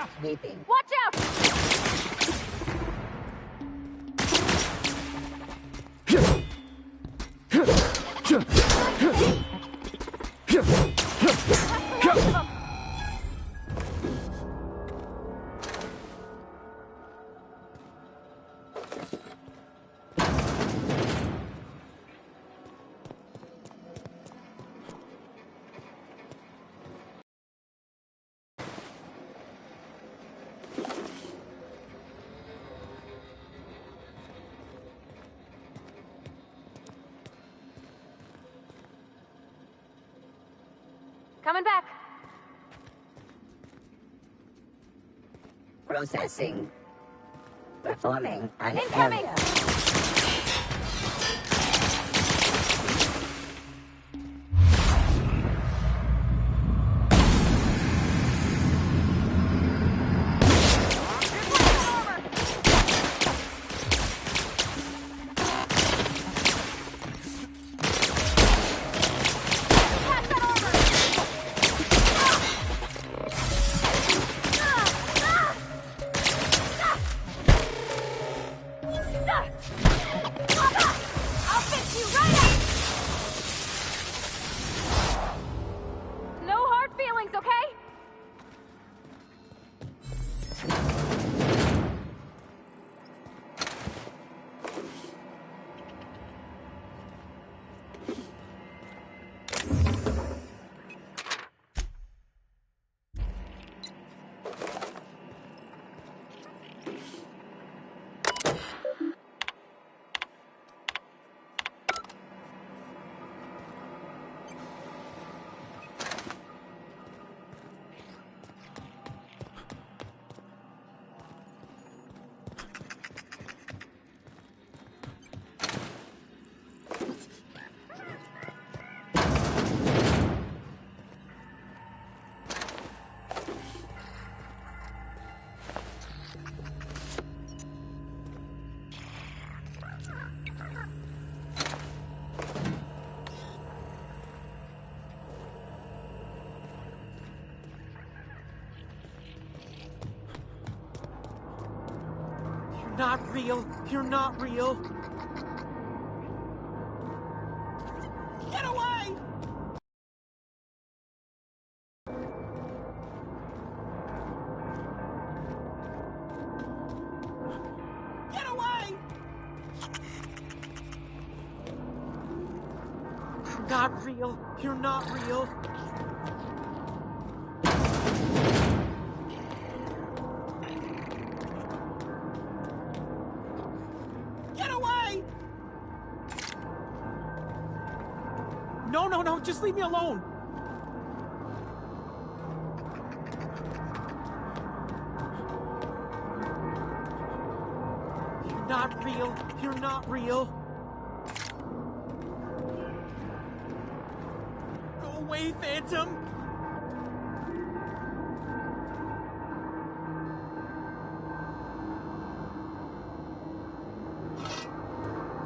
stops beeping. Watch out! Coming back. Processing. Performing an Incoming! area. Not real. You're not real. Get away! Get away! You're not real. You're not real. No, just leave me alone. You're not real. You're not real. Go away, Phantom.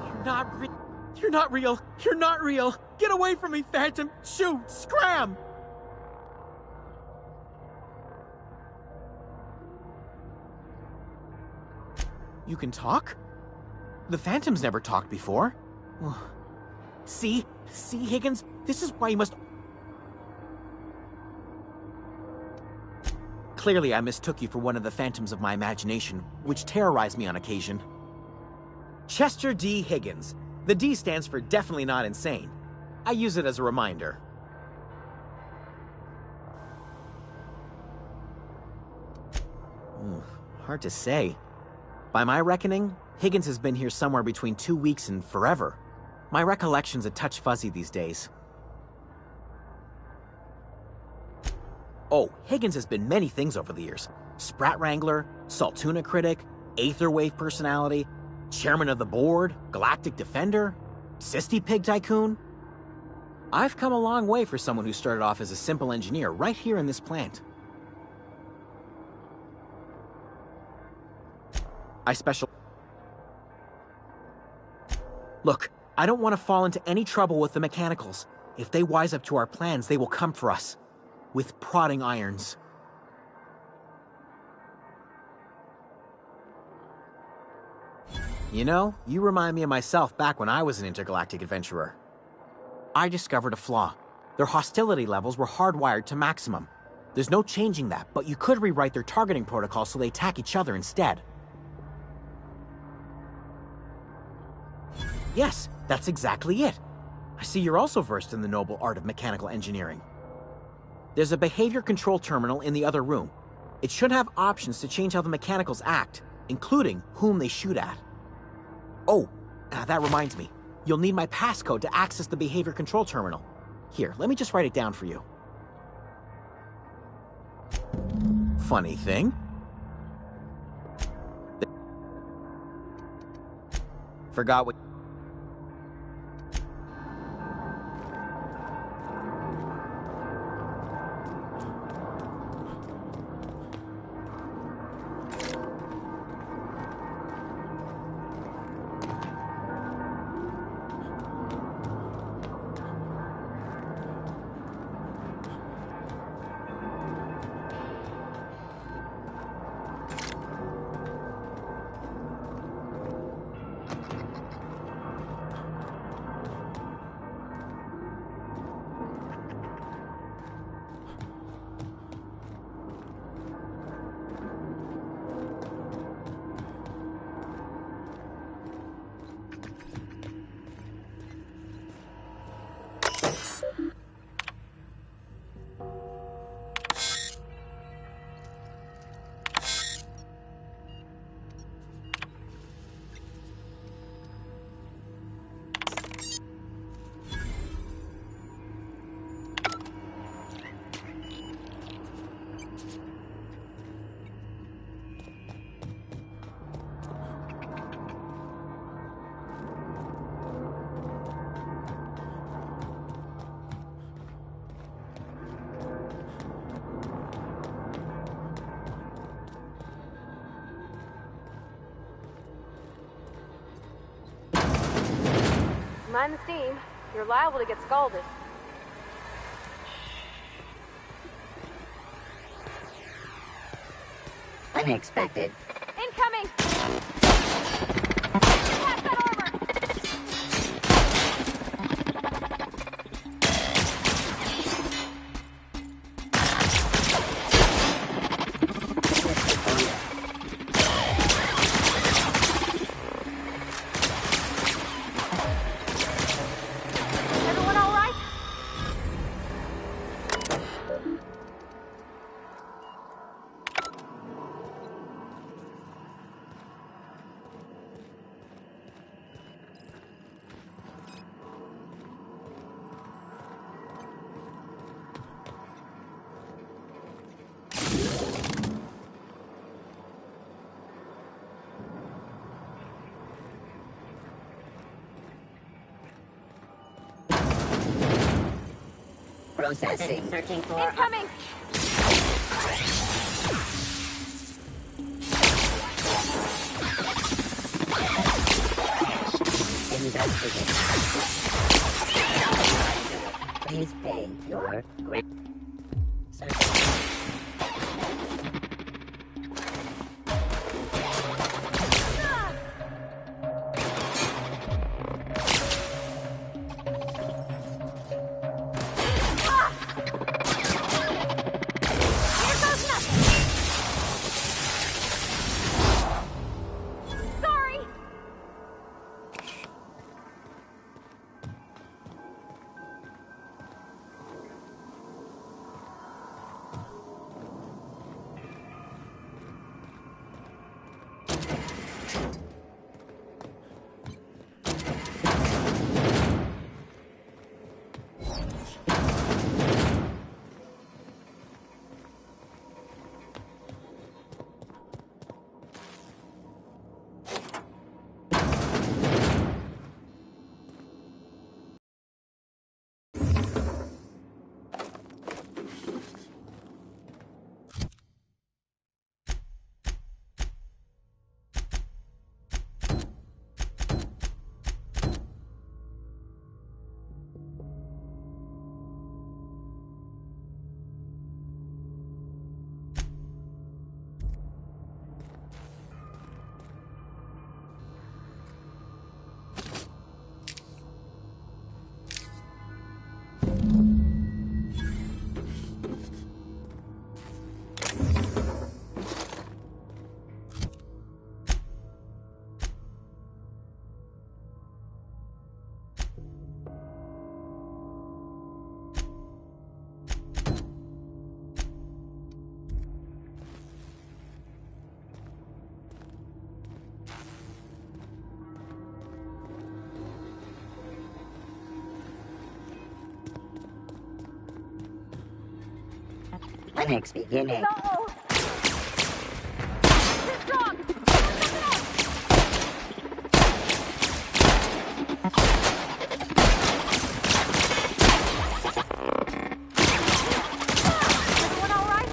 You're not real. You're not real. You're not real. Get away from me, Phantom. Shoot. Scram. You can talk? The Phantom's never talked before. See? See, Higgins? This is why you must... Clearly, I mistook you for one of the phantoms of my imagination, which terrorized me on occasion. Chester D. Higgins. The D stands for definitely not insane. I use it as a reminder. Hard to say. By my reckoning, Higgins has been here somewhere between 2 weeks and forever. My recollection's a touch fuzzy these days. Oh, Higgins has been many things over the years. Sprat Wrangler, Saltuna Critic, Aetherwave Personality, Chairman of the Board, Galactic Defender, Sisty Pig Tycoon. I've come a long way for someone who started off as a simple engineer right here in this plant. Look, I don't want to fall into any trouble with the mechanicals. If they wise up to our plans, they will come for us. With prodding irons. You know, you remind me of myself back when I was an intergalactic adventurer. I discovered a flaw. Their hostility levels were hardwired to maximum. There's no changing that, but you could rewrite their targeting protocol so they attack each other instead. Yes, that's exactly it. I see you're also versed in the noble art of mechanical engineering. There's a behavior control terminal in the other room. It should have options to change how the mechanicals act, including whom they shoot at. Oh, that reminds me. You'll need my passcode to access the behavior control terminal. Here, let me just write it down for you. Funny thing. Forgot what... Mind the steam. You're liable to get scalded. Unexpected. Incoming! Attack that armor! Everyone all right? Processing. Searching for... Incoming! Investigate. Please pay your grant. Searching. Here goes nothing! Sorry! Unexpected beginning. Uh-oh! This dog! Something else! Everyone all right?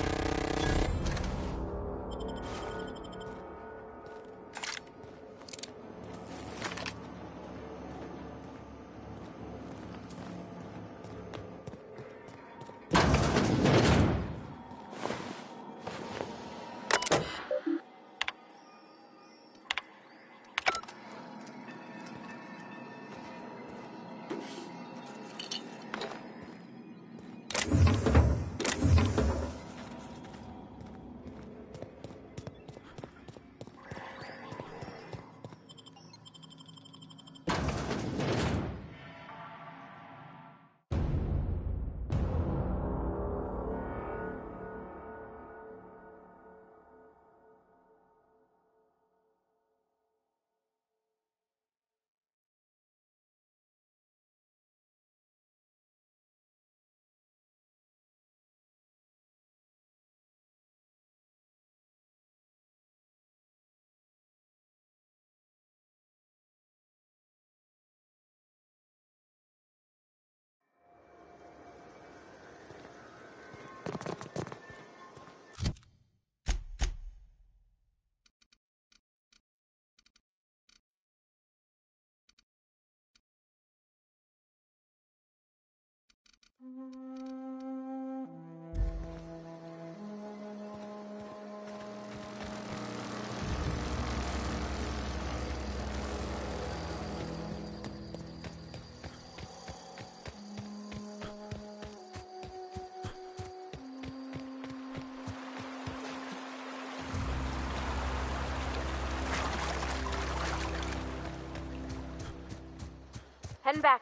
Heading back.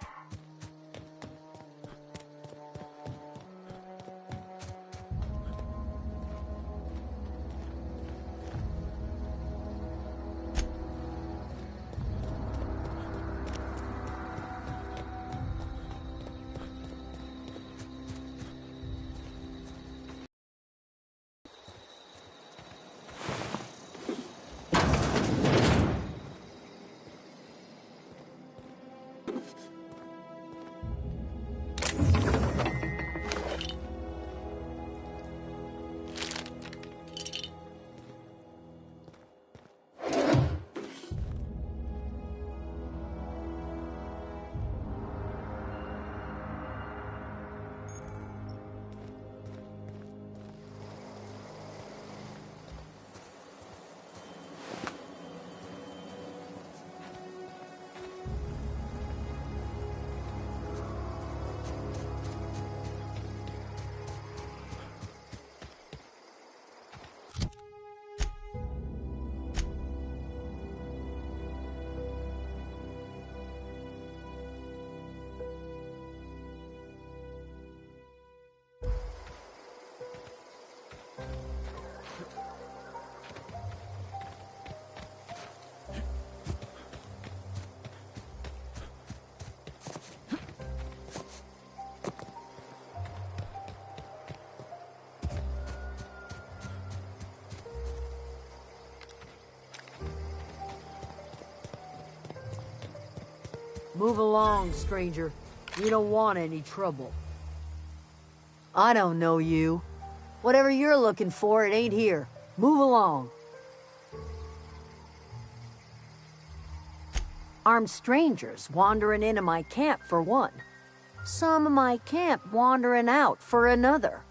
Move along, stranger. We don't want any trouble. I don't know you. Whatever you're looking for, it ain't here. Move along. Armed strangers wandering into my camp for one. Some of my camp wandering out for another.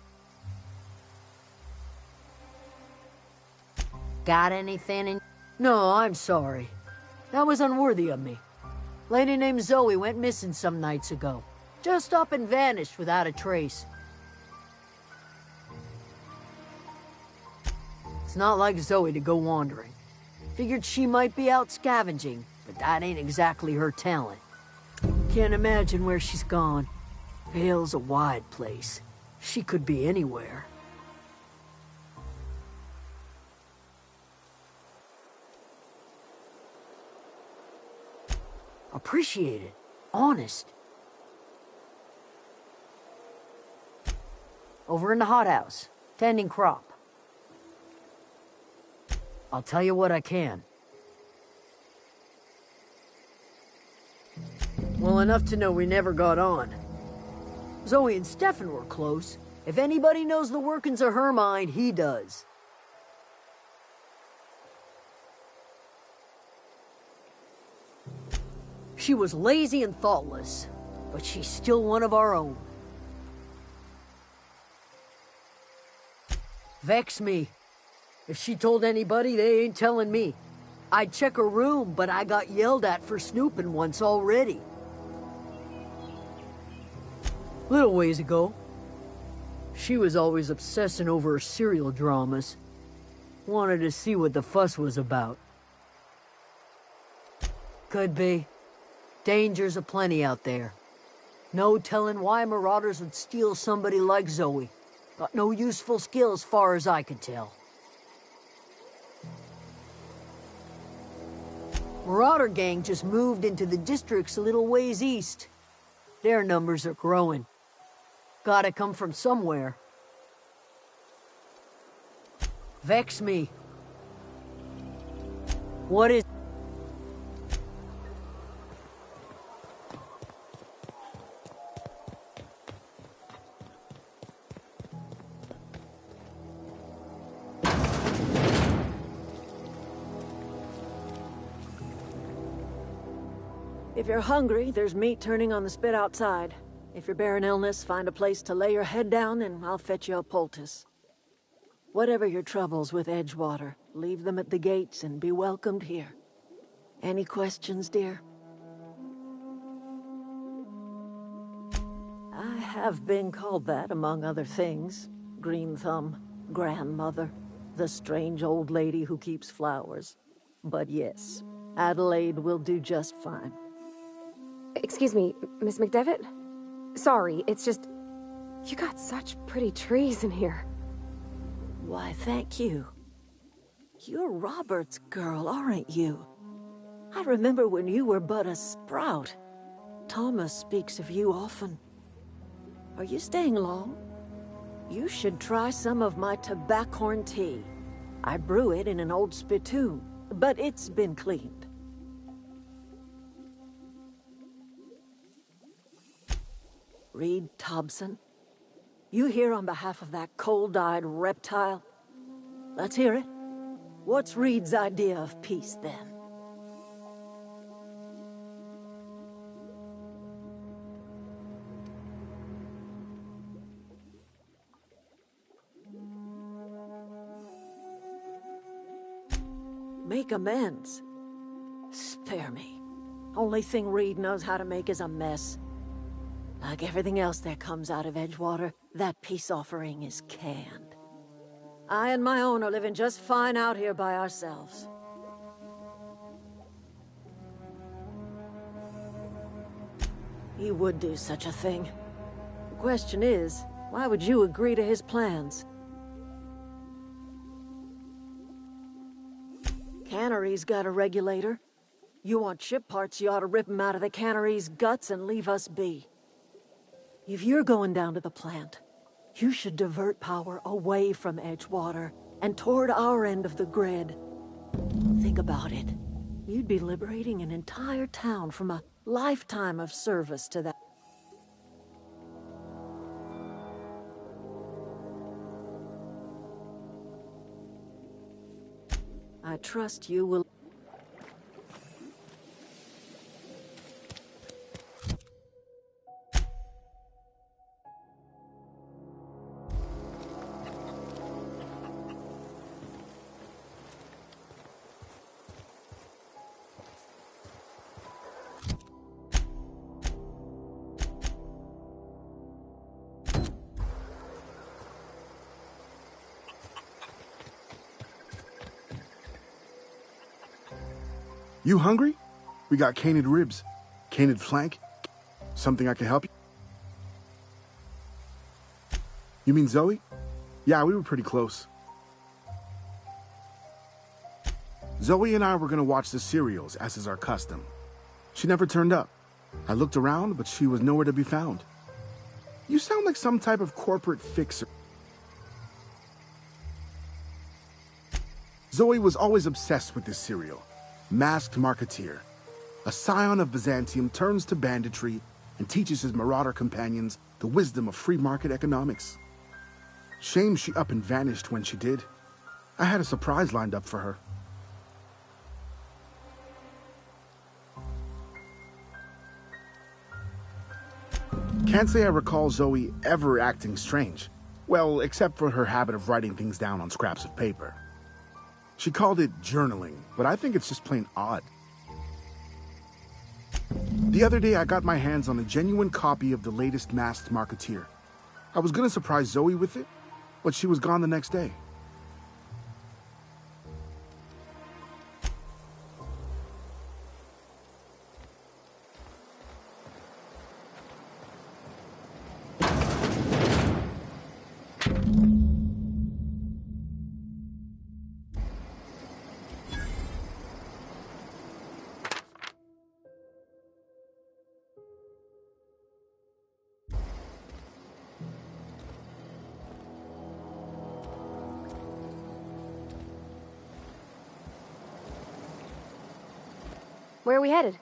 Got anything in... No, I'm sorry. That was unworthy of me. Lady named Zoe went missing some nights ago. Just up and vanished without a trace. It's not like Zoe to go wandering. Figured she might be out scavenging, but that ain't exactly her talent. Can't imagine where she's gone. Vale's a wide place. She could be anywhere. Appreciate it. Honest. Over in the hothouse. Tending crop. I'll tell you what I can. Well, enough to know we never got on. Zoe and Stefan were close. If anybody knows the workings of her mind, he does. She was lazy and thoughtless, but she's still one of our own. Vex me. If she told anybody, they ain't telling me. I'd check her room, but I got yelled at for snooping once already. Little ways ago, she was always obsessing over her serial dramas. Wanted to see what the fuss was about. Could be. Dangers aplenty out there. No telling why marauders would steal somebody like Zoe. Got no useful skill as far as I can tell. Marauder gang just moved into the districts a little ways east. Their numbers are growing. Gotta come from somewhere. Vex me. What is... If you're hungry, there's meat turning on the spit outside. If you're bearing illness, find a place to lay your head down and I'll fetch you a poultice. Whatever your troubles with Edgewater, leave them at the gates and be welcomed here. Any questions, dear? I have been called that, among other things. Green Thumb, grandmother, the strange old lady who keeps flowers. But yes, Adelaide will do just fine. Excuse me, Miss McDevitt? Sorry, it's just... You got such pretty trees in here. Why, thank you. You're Robert's girl, aren't you? I remember when you were but a sprout. Thomas speaks of you often. Are you staying long? You should try some of my tobaccorn tea. I brew it in an old spittoon, but it's been cleaned. Reed Thompson? You here on behalf of that cold-eyed reptile? Let's hear it. What's Reed's idea of peace, then? Make amends? Spare me. Only thing Reed knows how to make is a mess. Like everything else that comes out of Edgewater, that peace offering is canned. I and my own are living just fine out here by ourselves. He would do such a thing. The question is, why would you agree to his plans? Cannery's got a regulator. You want ship parts, you ought to rip him out of the cannery's guts and leave us be. If you're going down to the plant, you should divert power away from Edgewater and toward our end of the grid. Think about it. You'd be liberating an entire town from a lifetime of service to that. I trust you will... You hungry? We got canid ribs, canid flank. Something I can help you? You mean Zoe? Yeah, we were pretty close. Zoe and I were gonna watch the serials, as is our custom. She never turned up. I looked around, but she was nowhere to be found. You sound like some type of corporate fixer. Zoe was always obsessed with this cereal, Masked Marketeer. A scion of Byzantium turns to banditry and teaches his marauder companions the wisdom of free market economics. Shame she up and vanished when she did. I had a surprise lined up for her. Can't say I recall Zoe ever acting strange. Well, except for her habit of writing things down on scraps of paper. She called it journaling, but I think it's just plain odd. The other day, I got my hands on a genuine copy of the latest Masked Marketeer. I was gonna surprise Zoe with it, but she was gone the next day. Where are we headed?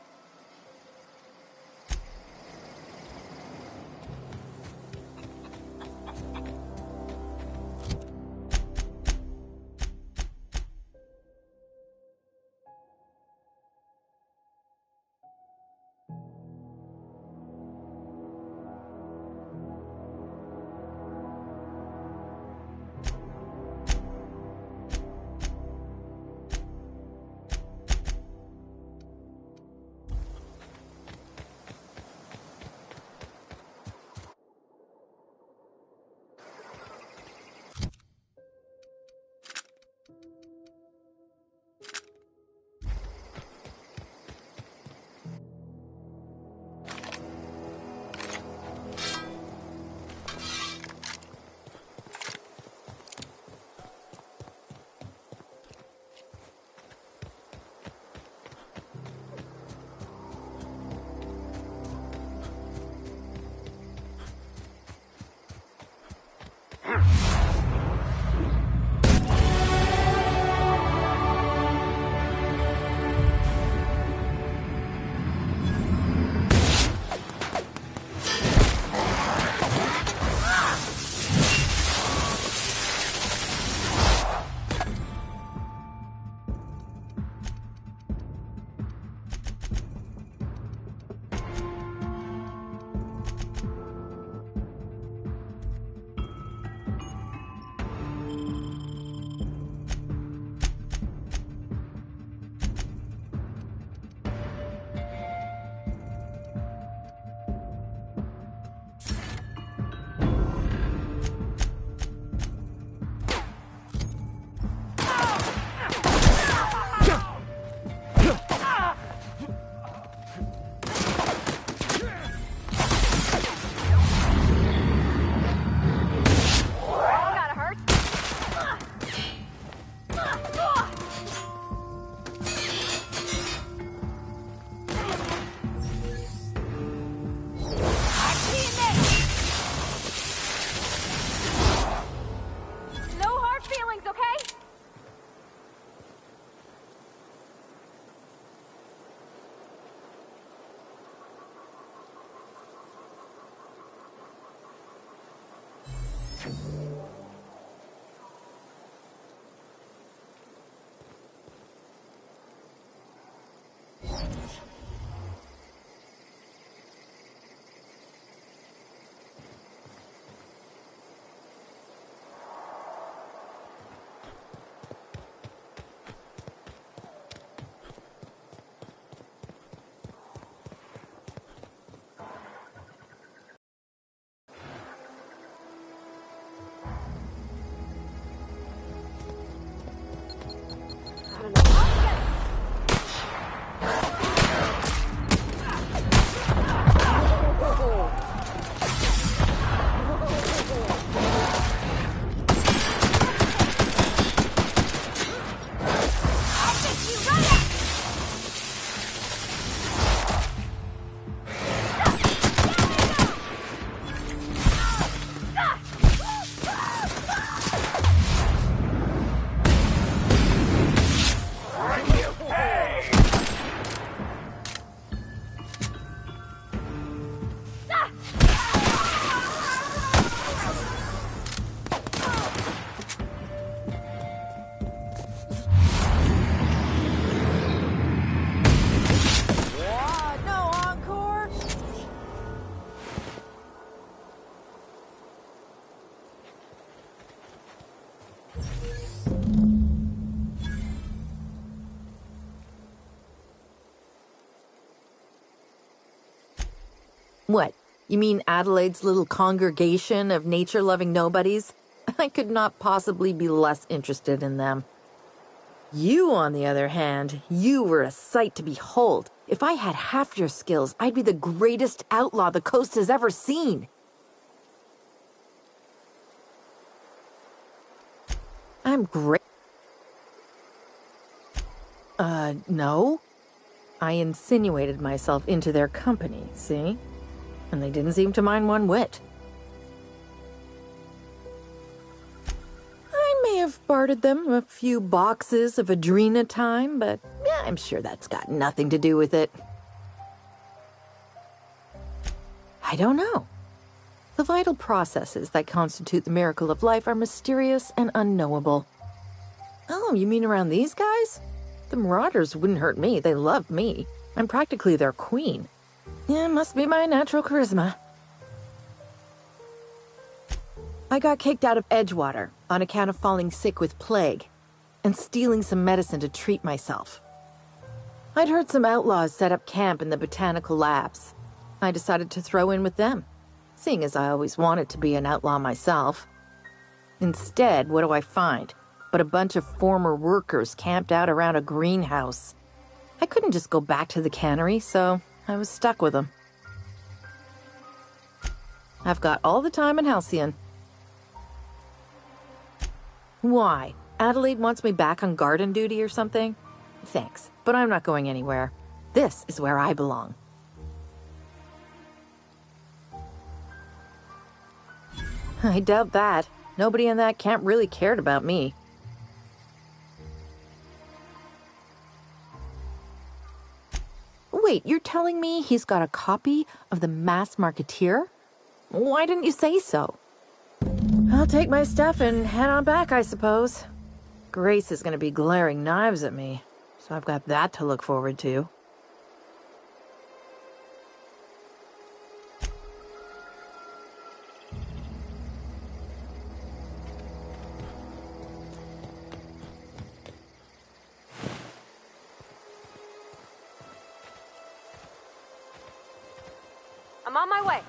What? You mean Adelaide's little congregation of nature-loving nobodies? I could not possibly be less interested in them. You, on the other hand, you were a sight to behold. If I had half your skills, I'd be the greatest outlaw the coast has ever seen. I'm great. No. I insinuated myself into their company, see? And they didn't seem to mind one whit. I may have bartered them a few boxes of Adrena time, but yeah, I'm sure that's got nothing to do with it. I don't know. The vital processes that constitute the miracle of life are mysterious and unknowable. Oh, you mean around these guys? The Marauders wouldn't hurt me. They love me. I'm practically their queen. Yeah, must be my natural charisma. I got kicked out of Edgewater on account of falling sick with plague and stealing some medicine to treat myself. I'd heard some outlaws set up camp in the botanical labs. I decided to throw in with them, seeing as I always wanted to be an outlaw myself. Instead, what do I find? But a bunch of former workers camped out around a greenhouse. I couldn't just go back to the cannery, so I was stuck with them. I've got all the time in Halcyon. Why? Adelaide wants me back on garden duty or something? Thanks, but I'm not going anywhere. This is where I belong. I doubt that. Nobody in that camp really cared about me. Wait, you're telling me he's got a copy of the Mass Marketeer? Why didn't you say so? I'll take my stuff and head on back, I suppose. Grace is going to be glaring knives at me, so I've got that to look forward to. I'm on my way.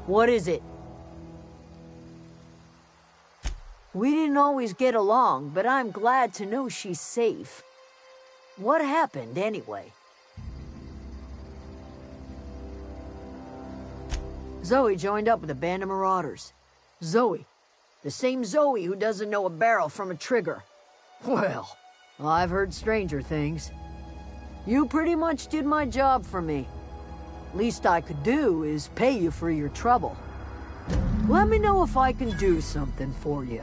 What is it? We didn't always get along, but I'm glad to know she's safe. What happened, anyway? Zoe joined up with a band of marauders. Zoe. The same Zoe who doesn't know a barrel from a trigger. Well, I've heard stranger things. You pretty much did my job for me. Least I could do is pay you for your trouble. Let me know if I can do something for you.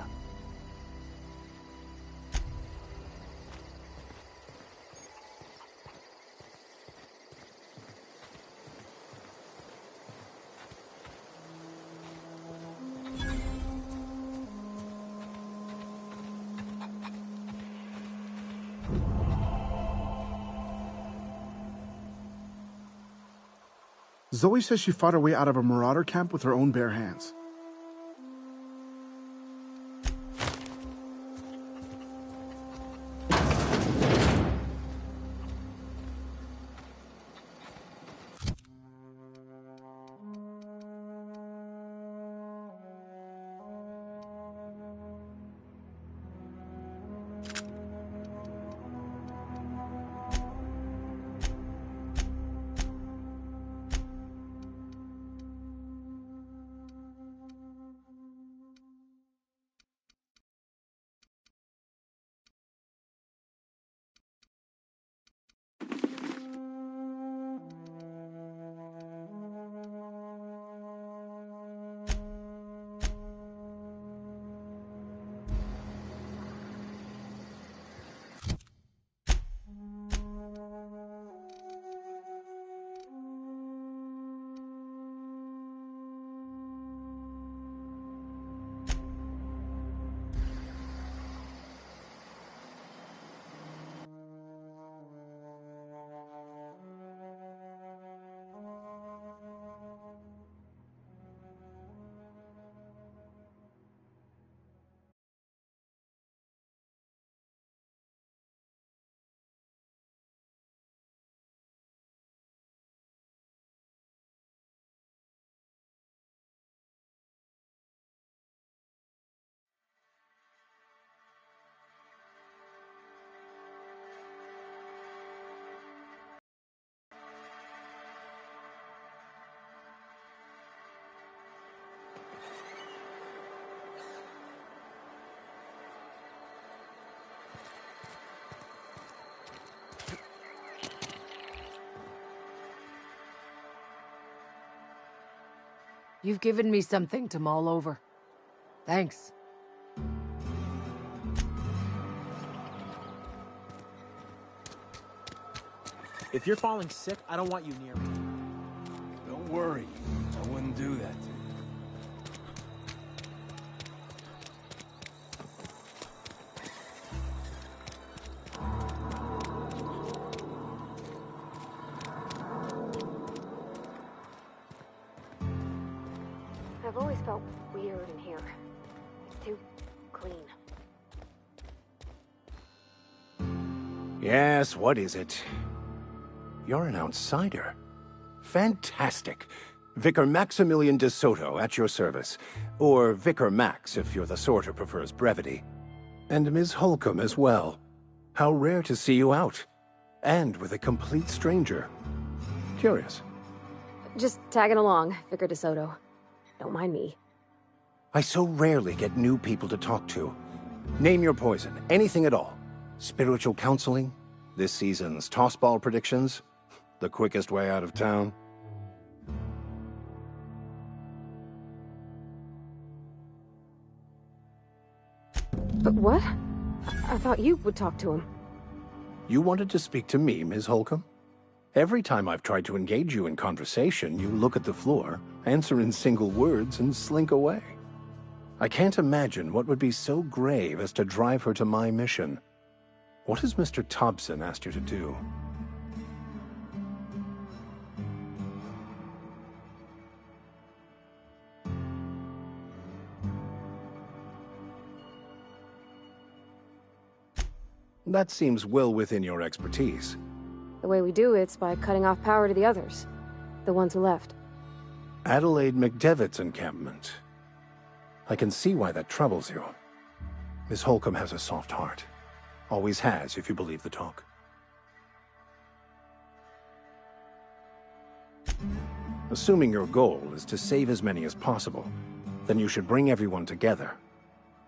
Zoe says she fought her way out of a marauder camp with her own bare hands. You've given me something to mull over. Thanks. If you're falling sick, I don't want you near me. Don't worry. I wouldn't do that to you. I've always felt weird in here. It's too clean. Yes, what is it? You're an outsider. Fantastic. Vicar Maximilian de Soto at your service. Or Vicar Max if you're the sort who prefers brevity. And Ms. Holcomb as well. How rare to see you out. And with a complete stranger. Curious. Just tagging along, Vicar DeSoto. Don't mind me. I so rarely get new people to talk to. Name your poison, anything at all. Spiritual counseling? This season's tossball predictions? The quickest way out of town? But what? I thought you would talk to him. You wanted to speak to me, Ms. Holcomb? Every time I've tried to engage you in conversation, you look at the floor, answer in single words, and slink away. I can't imagine what would be so grave as to drive her to my mission. What has Mr. Thompson asked you to do? That seems well within your expertise. The way we do it's by cutting off power to the others. The ones who left. Adelaide McDevitt's encampment. I can see why that troubles you. Miss Holcomb has a soft heart. Always has, if you believe the talk. Assuming your goal is to save as many as possible, then you should bring everyone together.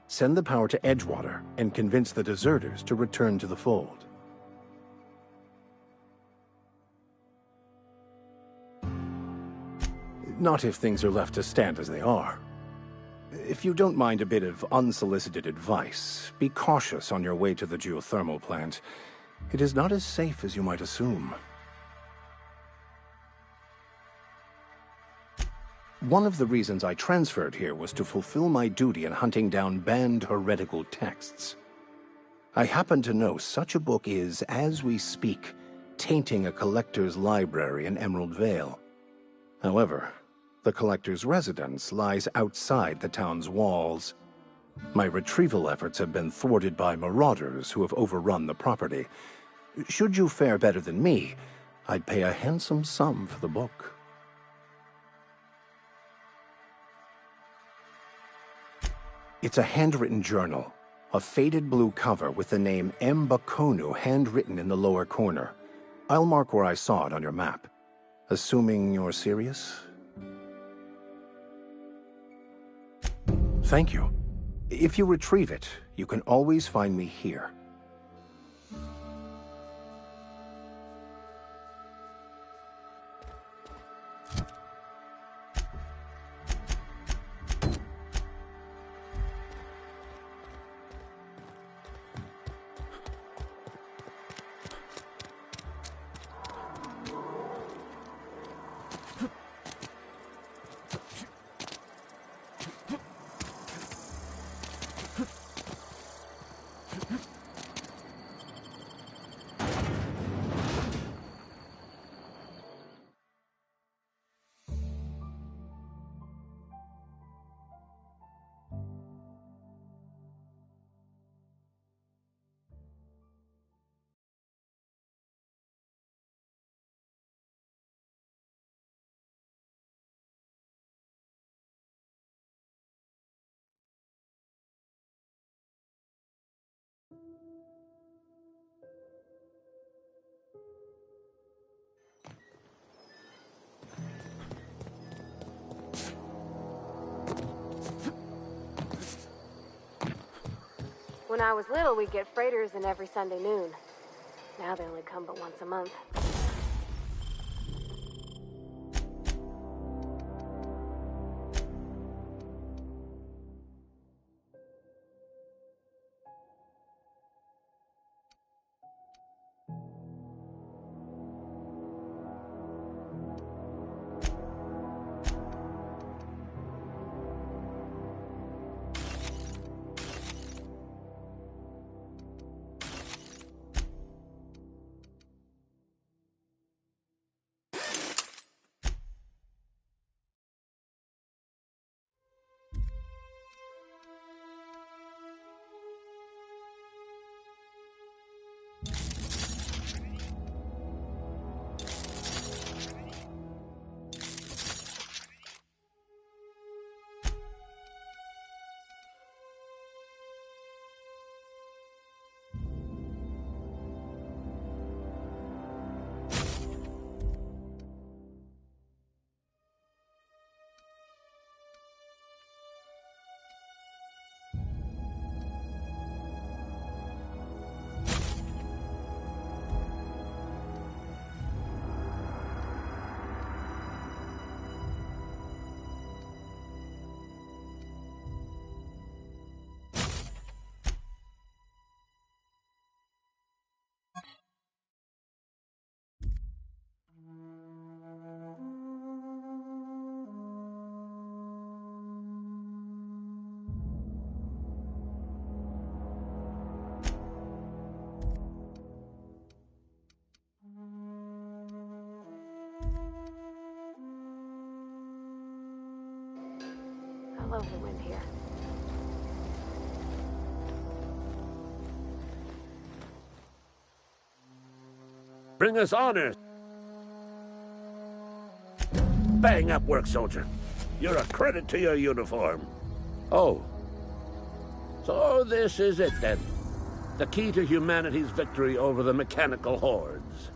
Send the power to Edgewater and convince the deserters to return to the fold. Not if things are left to stand as they are. If you don't mind a bit of unsolicited advice, be cautious on your way to the geothermal plant. It is not as safe as you might assume. One of the reasons I transferred here was to fulfill my duty in hunting down banned heretical texts. I happen to know such a book is, as we speak, tainting a collector's library in Emerald Vale. However, the collector's residence lies outside the town's walls. My retrieval efforts have been thwarted by marauders who have overrun the property. Should you fare better than me, I'd pay a handsome sum for the book. It's a handwritten journal, a faded blue cover with the name M. Bakonu handwritten in the lower corner. I'll mark where I saw it on your map. Assuming you're serious? Thank you. If you retrieve it, you can always find me here. When I was little, we'd get freighters in every Sunday noon. Now they only come but once a month. love the wind here. Bring us honor. Bang up work, soldier. You're a credit to your uniform. Oh. So this is it, then. The key to humanity's victory over the mechanical hordes.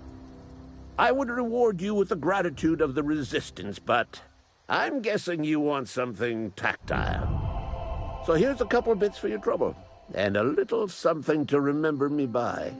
I would reward you with the gratitude of the Resistance, but I'm guessing you want something tactile. So here's a couple bits for your trouble, and a little something to remember me by.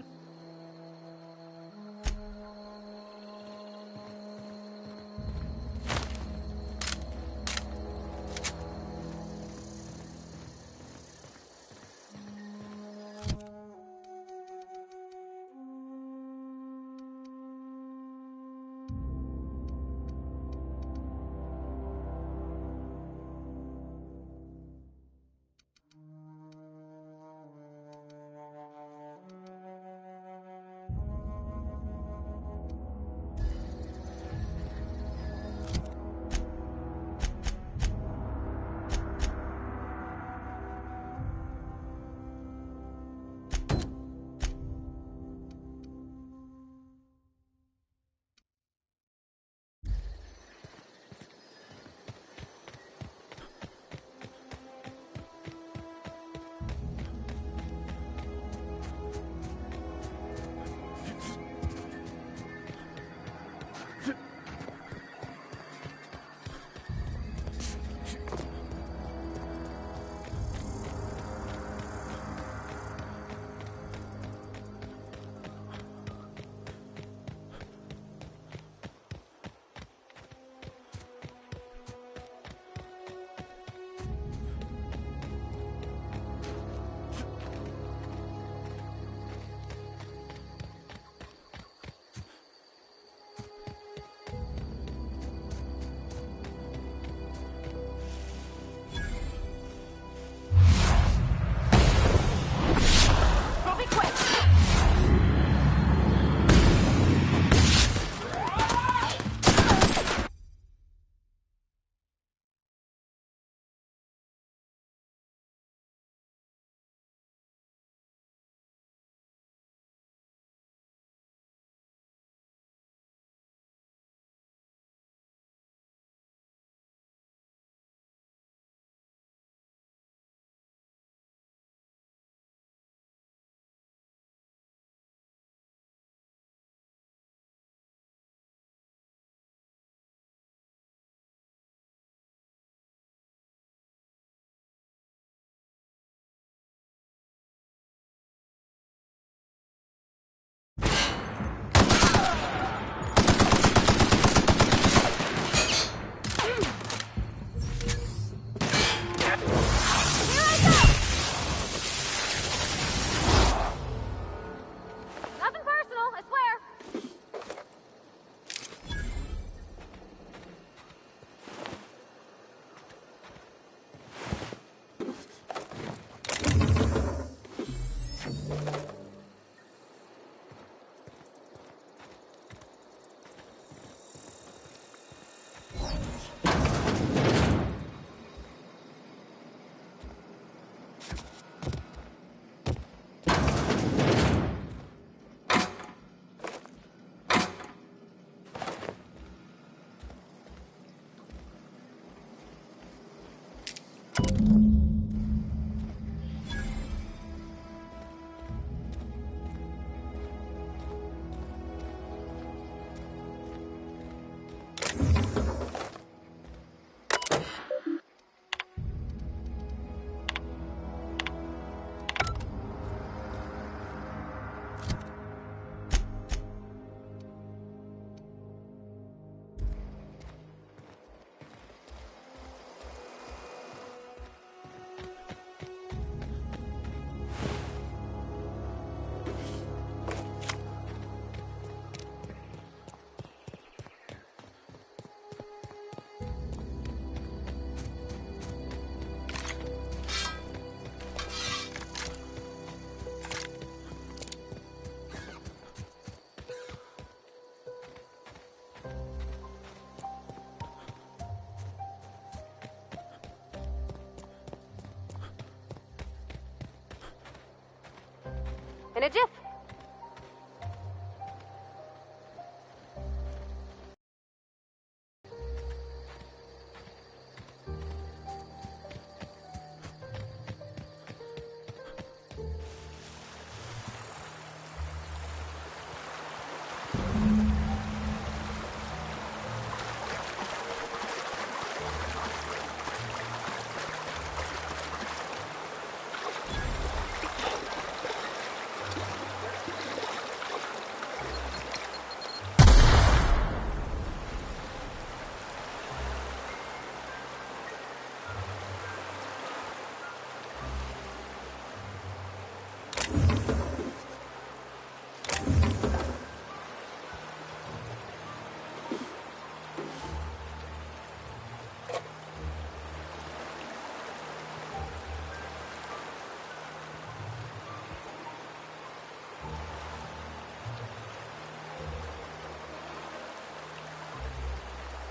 In a jiff.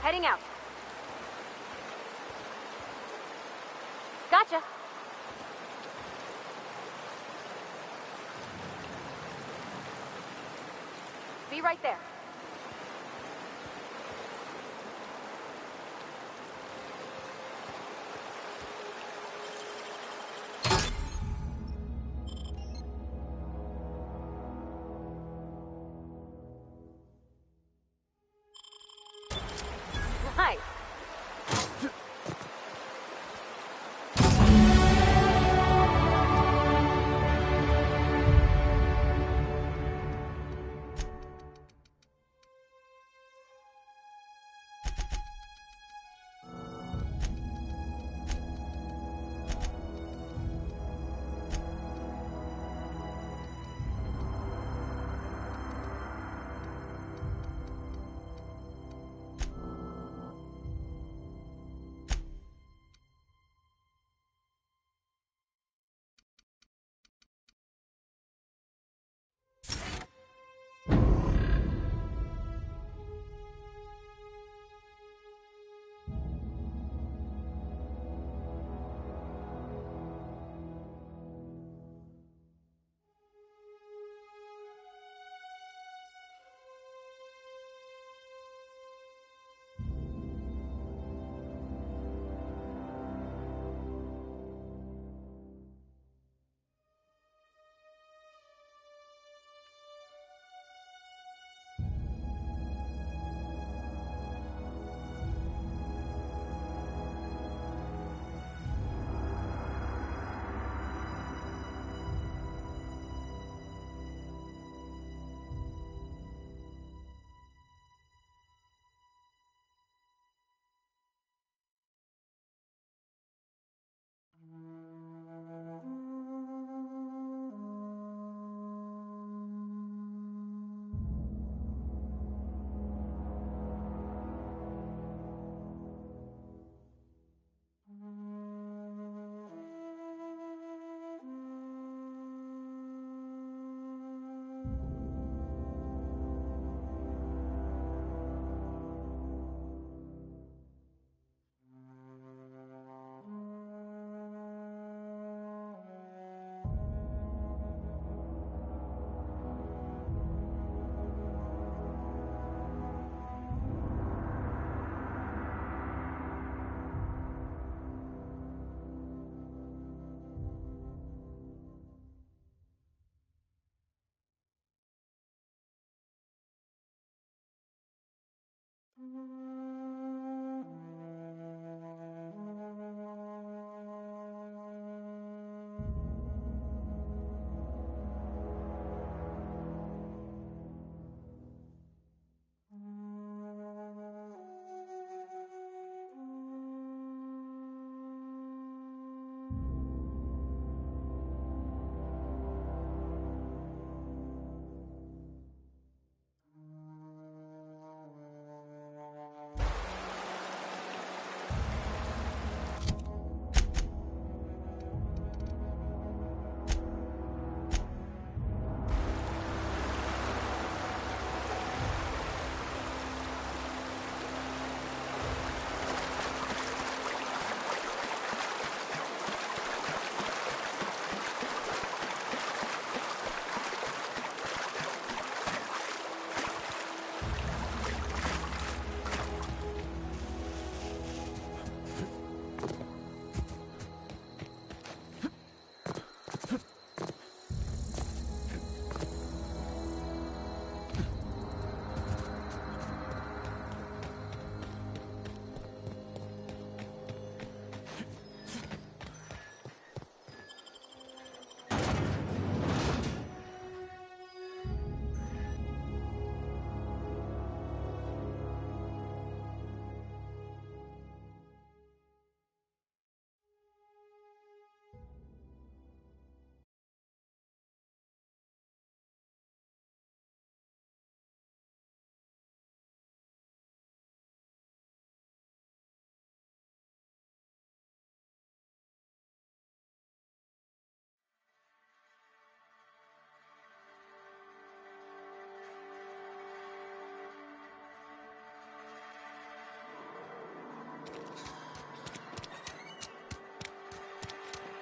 Heading out. Gotcha. Be right there. Nice.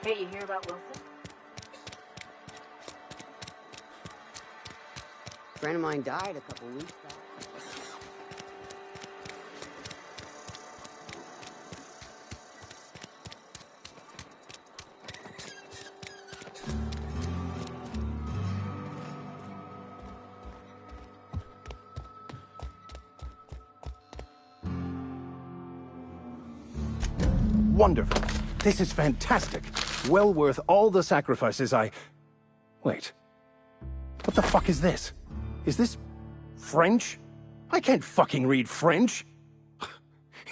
Hey, you hear about Wilson? A friend of mine died a couple weeks back. Wonderful. This is fantastic. Well worth all the sacrifices I... Wait. What the fuck is this? Is this... French? I can't fucking read French.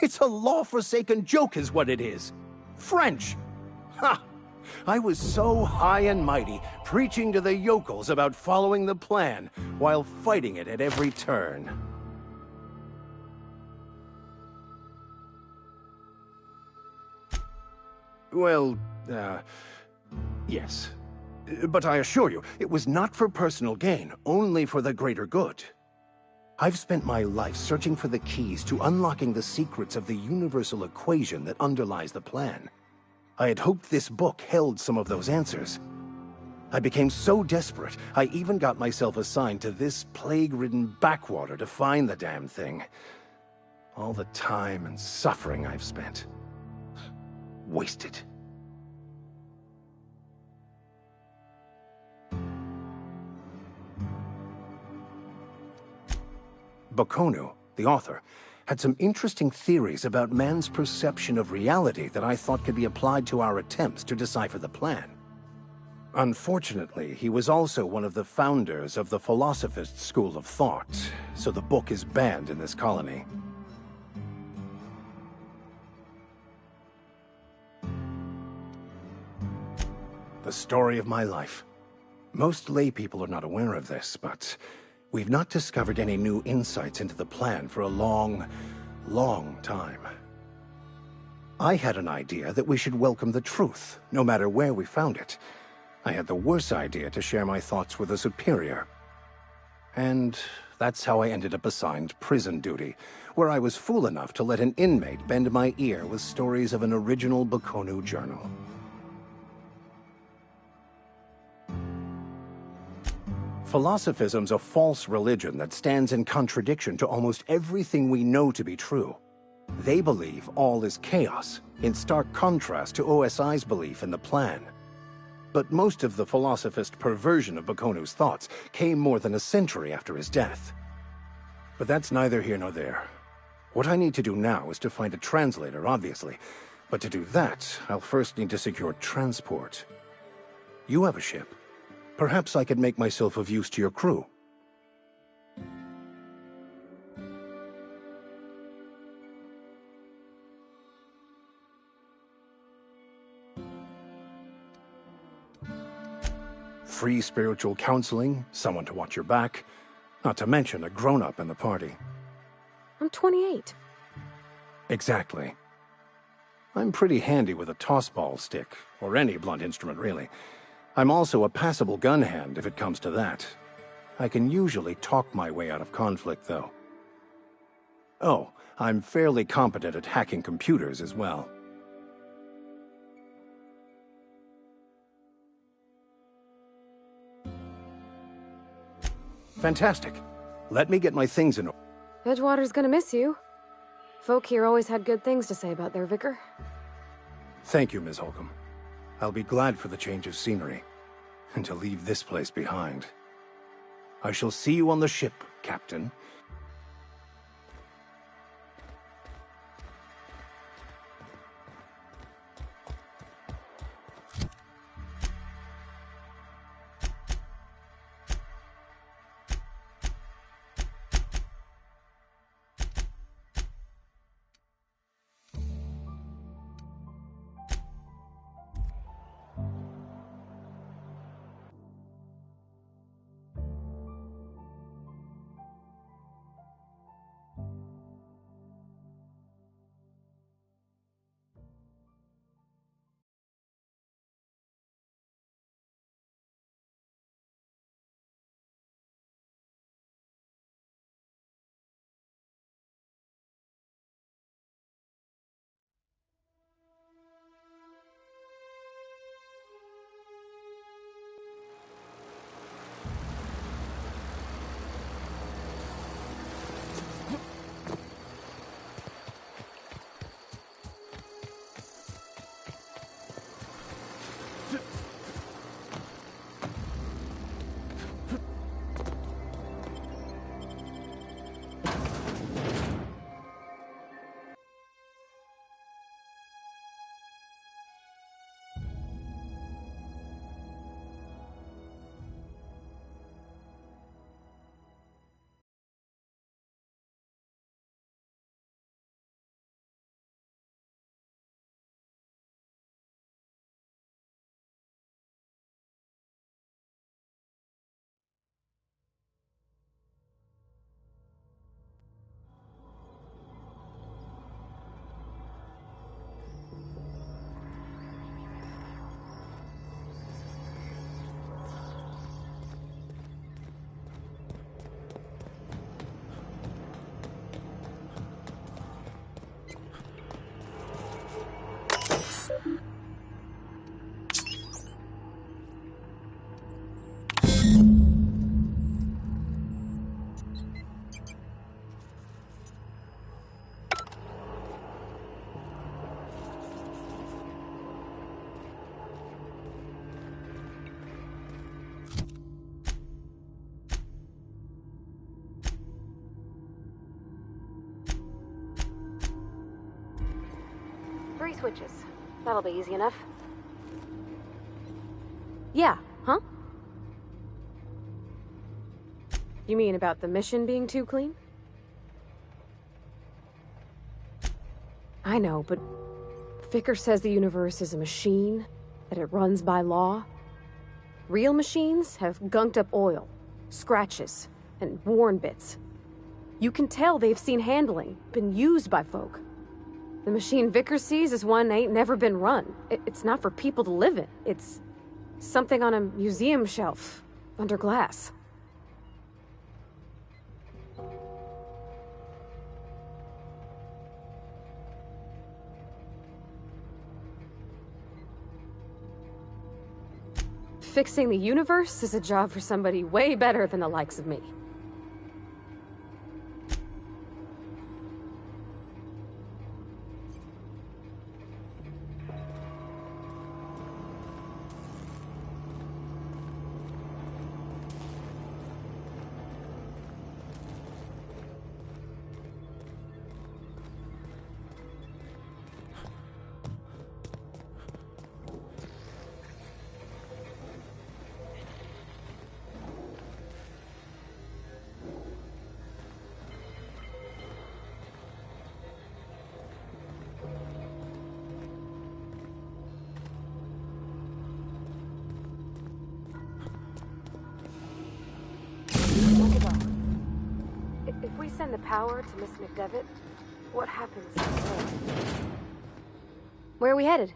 It's a law-forsaken joke is what it is. French! Ha! I was so high and mighty, preaching to the yokels about following the plan, while fighting it at every turn. Well, yes. But I assure you, it was not for personal gain, only for the greater good. I've spent my life searching for the keys to unlocking the secrets of the universal equation that underlies the plan. I had hoped this book held some of those answers. I became so desperate, I even got myself assigned to this plague-ridden backwater to find the damn thing. All the time and suffering I've spent. Wasted. Bakonu, the author, had some interesting theories about man's perception of reality that I thought could be applied to our attempts to decipher the plan. Unfortunately, he was also one of the founders of the Philosophist school of thought, so the book is banned in this colony. The story of my life. Most lay people are not aware of this, but we've not discovered any new insights into the plan for a long, long time. I had an idea that we should welcome the truth, no matter where we found it. I had the worse idea to share my thoughts with a superior. And that's how I ended up assigned prison duty, where I was fool enough to let an inmate bend my ear with stories of an original Bakonu journal. Philosophism's a false religion that stands in contradiction to almost everything we know to be true. They believe all is chaos, in stark contrast to OSI's belief in the plan. But most of the philosophist perversion of Bakonu's thoughts came more than a century after his death. But that's neither here nor there. What I need to do now is to find a translator, obviously. But to do that, I'll first need to secure transport. You have a ship. Perhaps I could make myself of use to your crew. Free spiritual counseling, someone to watch your back, not to mention a grown-up in the party. I'm 28. Exactly. I'm pretty handy with a tossball stick, or any blunt instrument, really. I'm also a passable gun hand, if it comes to that. I can usually talk my way out of conflict, though. Oh, I'm fairly competent at hacking computers as well. Fantastic. Let me get my things in order. Edgewater's gonna miss you. Folk here always had good things to say about their vicar. Thank you, Ms. Holcomb. I'll be glad for the change of scenery, and to leave this place behind. I shall see you on the ship, Captain. 3 switches. That'll be easy enough. Yeah, huh? You mean about the mission being too clean? I know, but Vicker says the universe is a machine, that it runs by law. Real machines have gunked up oil, scratches, and worn bits. You can tell they've seen handling, been used by folk. The machine Vicker sees is one ain't never been run. It's not for people to live in. It's something on a museum shelf, under glass. Fixing the universe is a job for somebody way better than the likes of me. If we send the power to Miss McDevitt, what happens there? Where are we headed?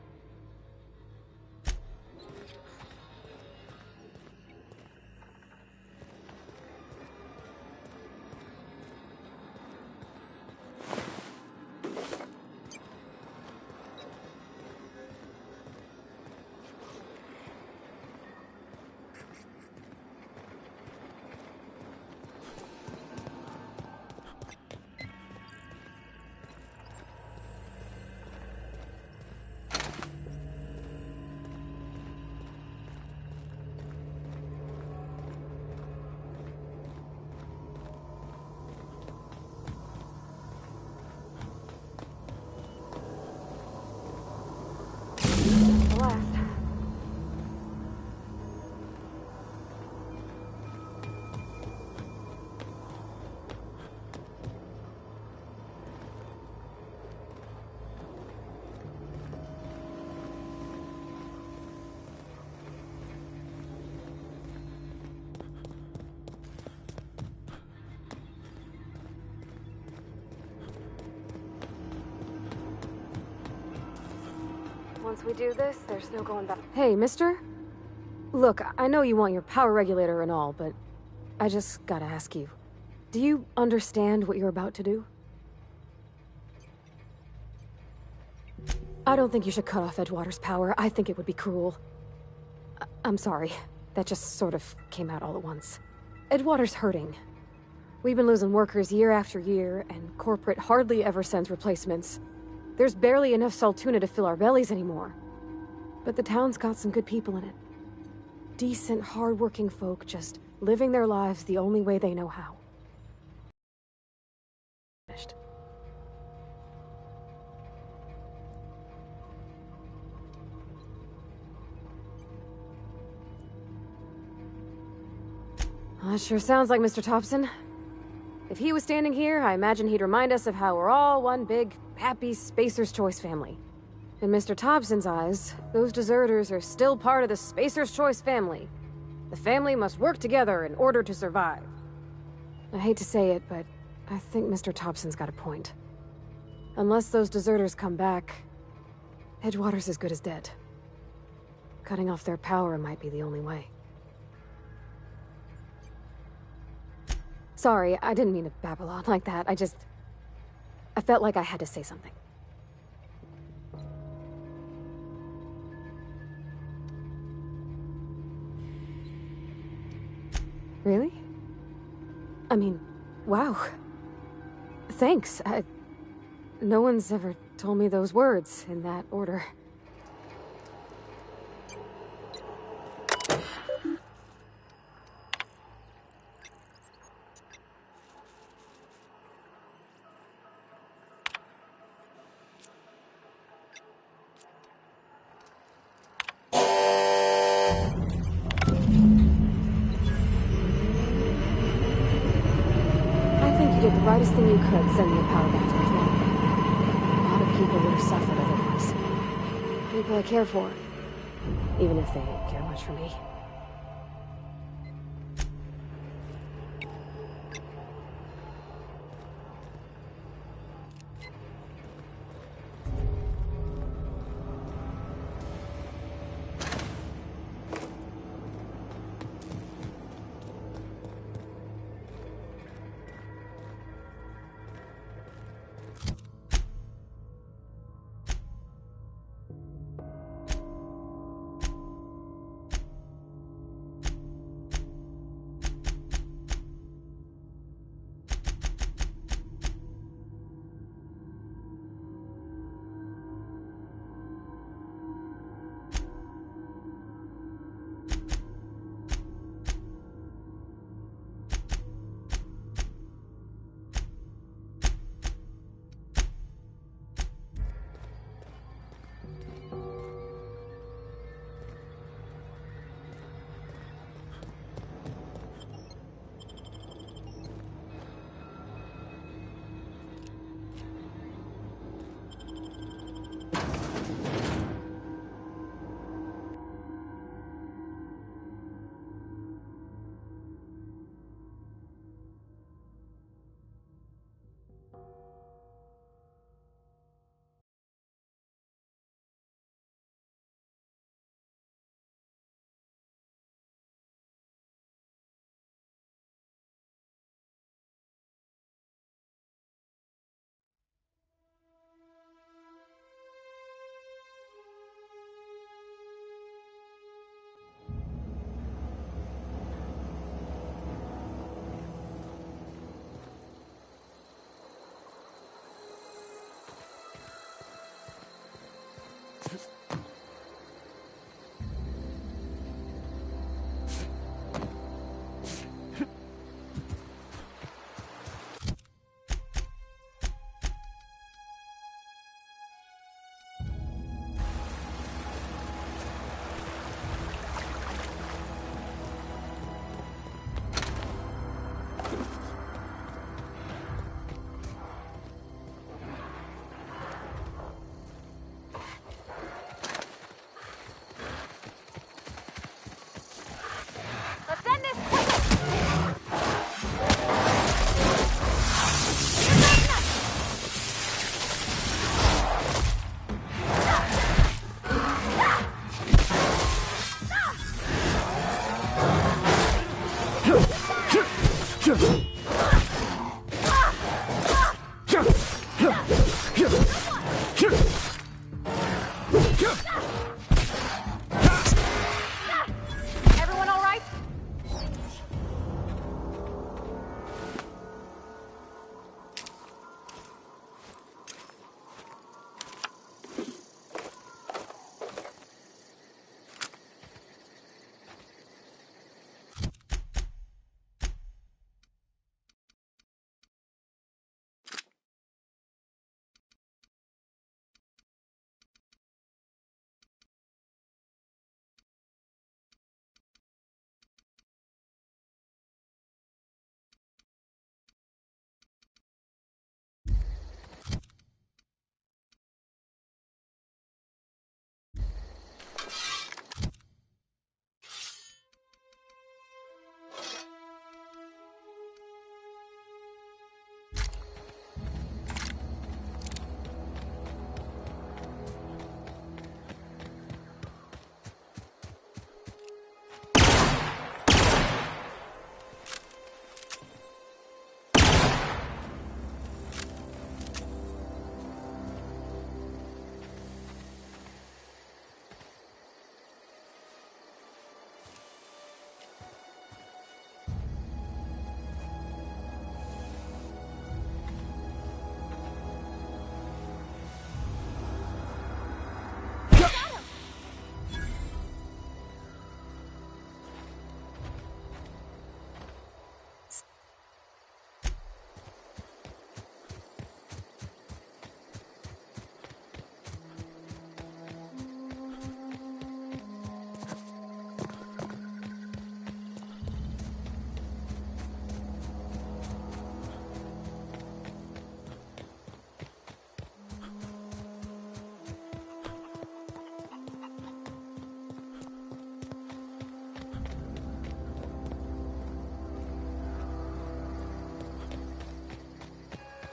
Once we do this, there's no going back. Hey, mister? Look, I know you want your power regulator and all, but I just gotta ask you. Do you understand what you're about to do? I don't think you should cut off Edgewater's power. I think it would be cruel. I'm sorry. That just sort of came out all at once. Edgewater's hurting. We've been losing workers year after year, and corporate hardly ever sends replacements. There's barely enough Saltuna to fill our bellies anymore. But the town's got some good people in it. Decent, hard-working folk just living their lives the only way they know how. Finished. Well, that sure sounds like Mr. Thompson. If he was standing here, I imagine he'd remind us of how we're all one big, happy Spacer's Choice family. In Mr. Thompson's eyes, those deserters are still part of the Spacer's Choice family. The family must work together in order to survive. I hate to say it, but I think Mr. Thompson's got a point. Unless those deserters come back, Edgewater's as good as dead. Cutting off their power might be the only way. Sorry, I didn't mean to babble on like that. I felt like I had to say something. Really? I mean, wow. Thanks. No one's ever told me those words in that order. last thing you could, send me a power back to Edgewater. A lot of people would have suffered otherwise. People I care for, even if they don't care much for me.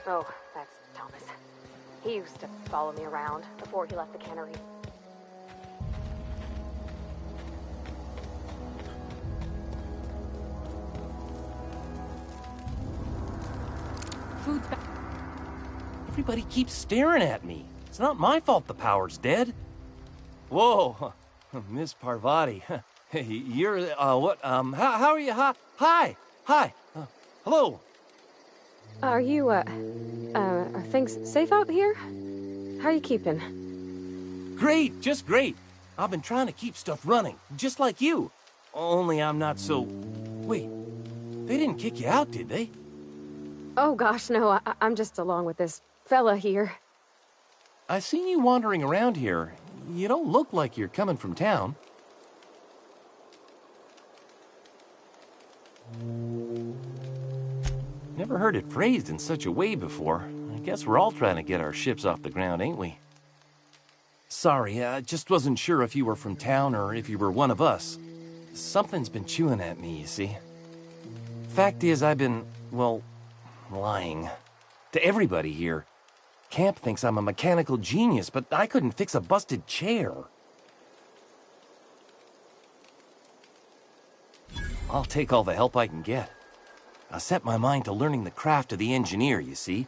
Oh, that's Thomas. He used to follow me around before he left the cannery. Food's back. Everybody keeps staring at me. It's not my fault the power's dead. Whoa, Miss Parvati. Hey, you're, what, how are you? Hi, hello. Are you, are things safe out here? How are you keeping? Great, just great. I've been trying to keep stuff running, just like you. Only I'm not so... Wait, they didn't kick you out, did they? Oh gosh, no, I'm just along with this fella here. I seen you wandering around here. You don't look like you're coming from town. Never heard it phrased in such a way before. I guess we're all trying to get our ships off the ground, ain't we? Sorry, I just wasn't sure if you were from town or if you were one of us. Something's been chewing at me, you see. Fact is, I've been, well, lying. To everybody here. Camp thinks I'm a mechanical genius, but I couldn't fix a busted chair. I'll take all the help I can get. I set my mind to learning the craft of the engineer, you see.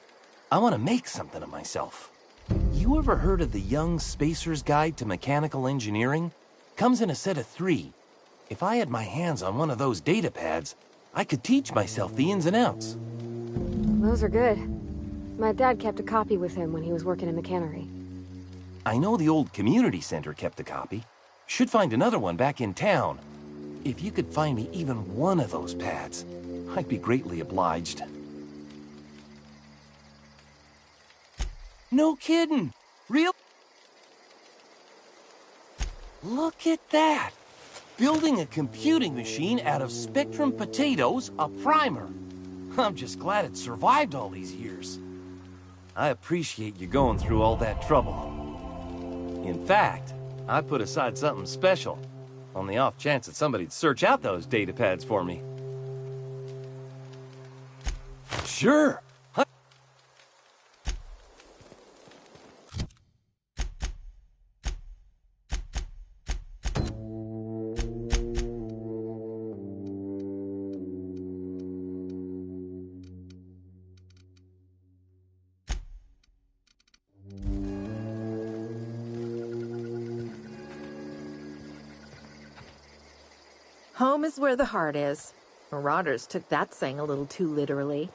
I want to make something of myself. You ever heard of the Young Spacer's Guide to Mechanical Engineering? Comes in a set of 3. If I had my hands on one of those data pads, I could teach myself the ins and outs. Those are good. My dad kept a copy with him when he was working in the cannery. I know the old community center kept a copy. Should find another one back in town. If you could find me even one of those pads, I'd be greatly obliged. No kidding! Real? Look at that! Building a computing machine out of Spectrum potatoes, a primer. I'm just glad it survived all these years. I appreciate you going through all that trouble. In fact, I put aside something special, on the off chance that somebody'd search out those data pads for me. Sure. Home is where the heart is. Marauders took that saying a little too literally.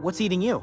What's eating you?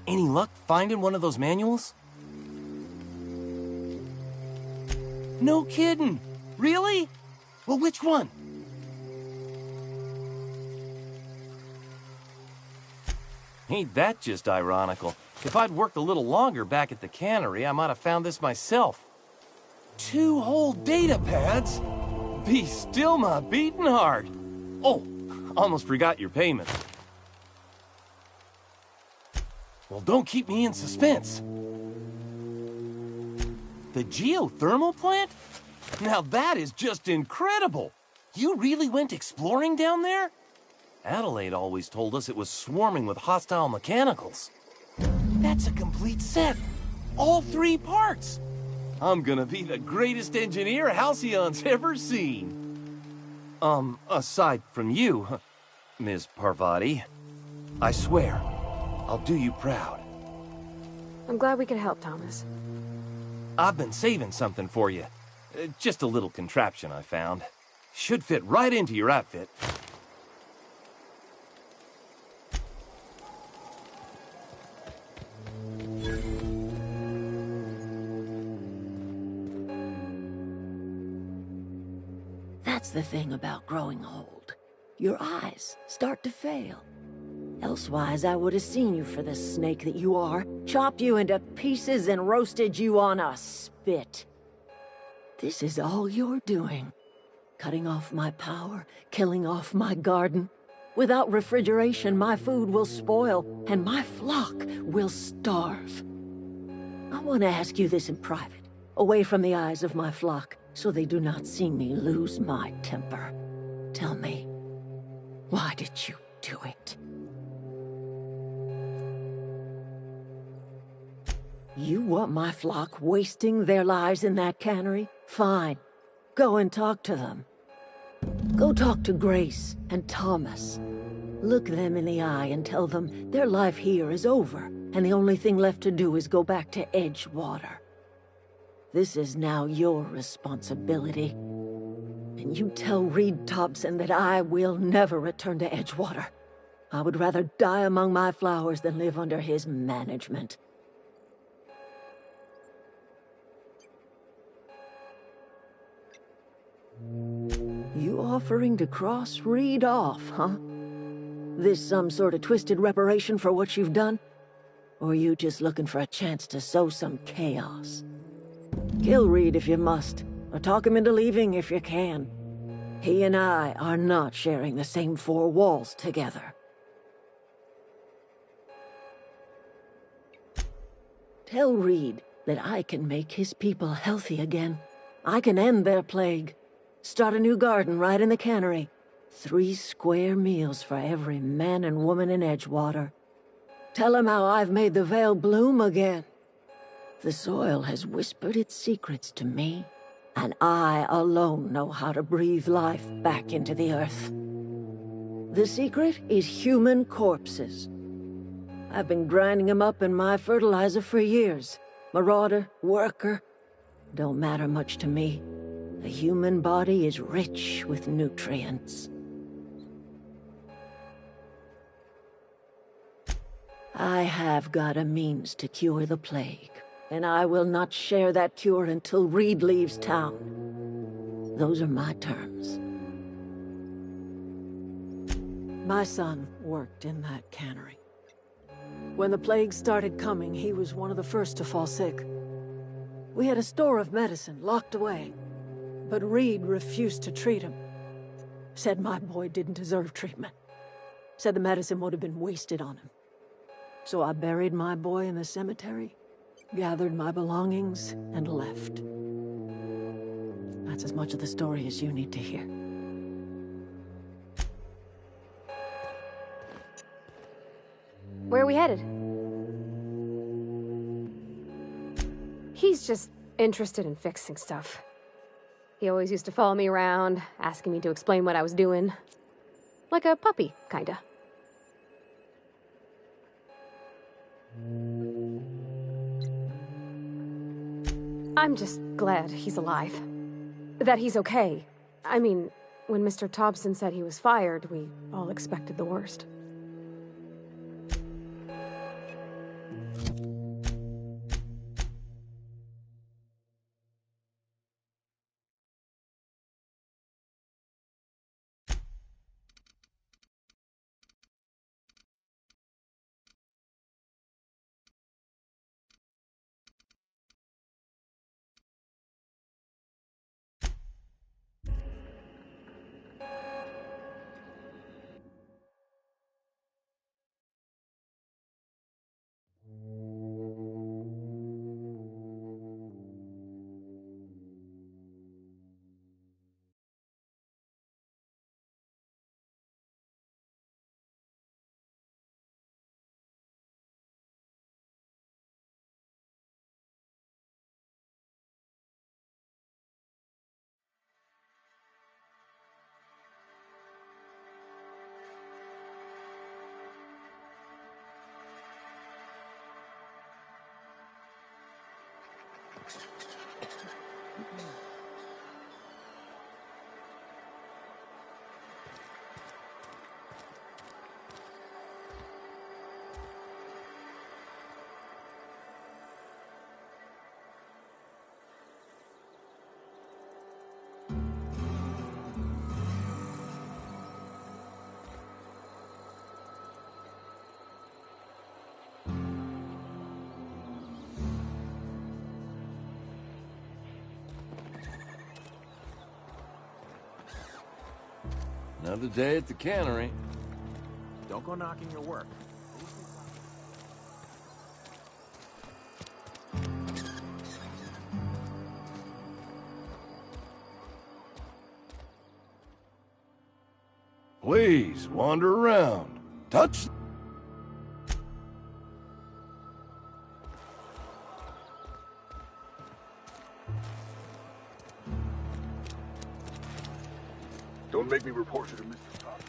Any luck finding one of those manuals? No kidding! Really? Well, which one? Ain't that just ironical? If I'd worked a little longer back at the cannery, I might have found this myself. 2 whole data pads? Be still my beating heart. Oh, almost forgot your payment. Well, don't keep me in suspense. The geothermal plant? Now that is just incredible! You really went exploring down there? Adelaide always told us it was swarming with hostile mechanicals. That's a complete set. All 3 parts. I'm gonna be the greatest engineer Halcyon's ever seen. Aside from you, Ms. Parvati, I swear, I'll do you proud. I'm glad we could help, Thomas. I've been saving something for you. Just a little contraption I found. Should fit right into your outfit. That's the thing about growing old. Your eyes start to fail. Elsewise, I would have seen you for the snake that you are, chopped you into pieces and roasted you on a spit. This is all you're doing. Cutting off my power, killing off my garden. Without refrigeration, my food will spoil, and my flock will starve. I want to ask you this in private, away from the eyes of my flock, so they do not see me lose my temper. Tell me, why did you do it? You want my flock wasting their lives in that cannery? Fine. Go and talk to them. Go talk to Grace and Thomas. Look them in the eye and tell them their life here is over, and the only thing left to do is go back to Edgewater. This is now your responsibility. And you tell Reed Thompson that I will never return to Edgewater. I would rather die among my flowers than live under his management. You offering to cross Reed off, huh? This some sort of twisted reparation for what you've done? Or you just looking for a chance to sow some chaos? Kill Reed if you must, or talk him into leaving if you can. He and I are not sharing the same 4 walls together. Tell Reed that I can make his people healthy again. I can end their plague. Start a new garden right in the cannery. 3 square meals for every man and woman in Edgewater. Tell him how I've made the Vale bloom again. The soil has whispered its secrets to me, and I alone know how to breathe life back into the earth. The secret is human corpses. I've been grinding them up in my fertilizer for years. Marauder, worker, don't matter much to me. The human body is rich with nutrients. I have got a means to cure the plague, and I will not share that cure until Reed leaves town. Those are my terms. My son worked in that cannery. When the plague started coming, he was one of the first to fall sick. We had a store of medicine locked away, but Reed refused to treat him. Said my boy didn't deserve treatment. Said the medicine would have been wasted on him. So I buried my boy in the cemetery, gathered my belongings, and left. That's as much of the story as you need to hear. Where are we headed? He's just interested in fixing stuff. He always used to follow me around, asking me to explain what I was doing. Like a puppy, kinda. I'm just glad he's alive. That he's okay. I mean, when Mr. Thompson said he was fired, we all expected the worst. Another day at the cannery. Don't go knocking your work. Please, wander around. Touch... Don't make me report you to Mr. Top.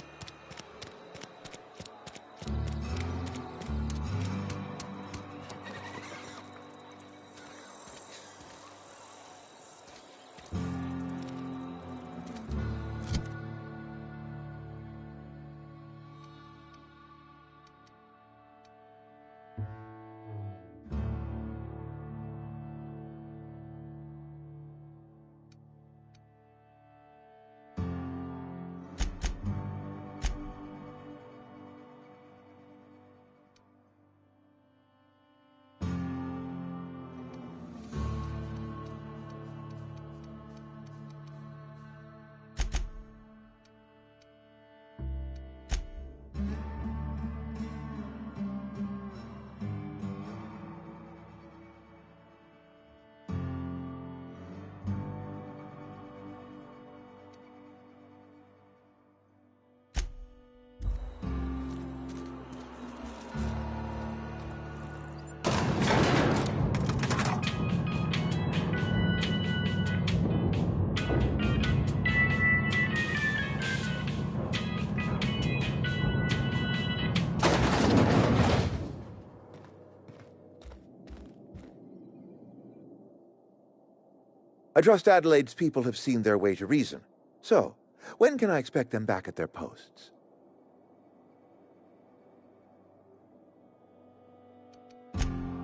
I trust Adelaide's people have seen their way to reason. So, when can I expect them back at their posts?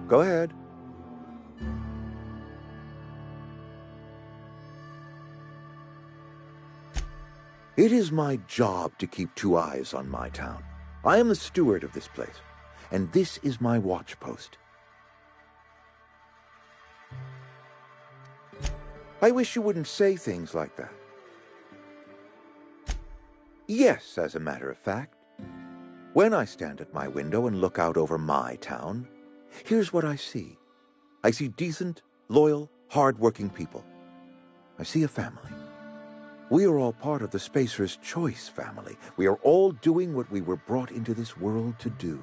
Go ahead. It is my job to keep two eyes on my town. I am the steward of this place, and this is my watch post. I wish you wouldn't say things like that. Yes, as a matter of fact. When I stand at my window and look out over my town, here's what I see. I see decent, loyal, hard-working people. I see a family. We are all part of the Spacer's Choice family. We are all doing what we were brought into this world to do.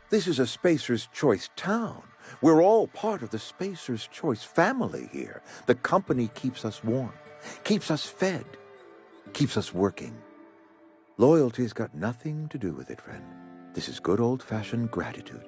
This is a Spacer's Choice town. We're all part of the Spacer's Choice family here. The company keeps us warm, keeps us fed, keeps us working. Loyalty's got nothing to do with it, friend. This is good old-fashioned gratitude.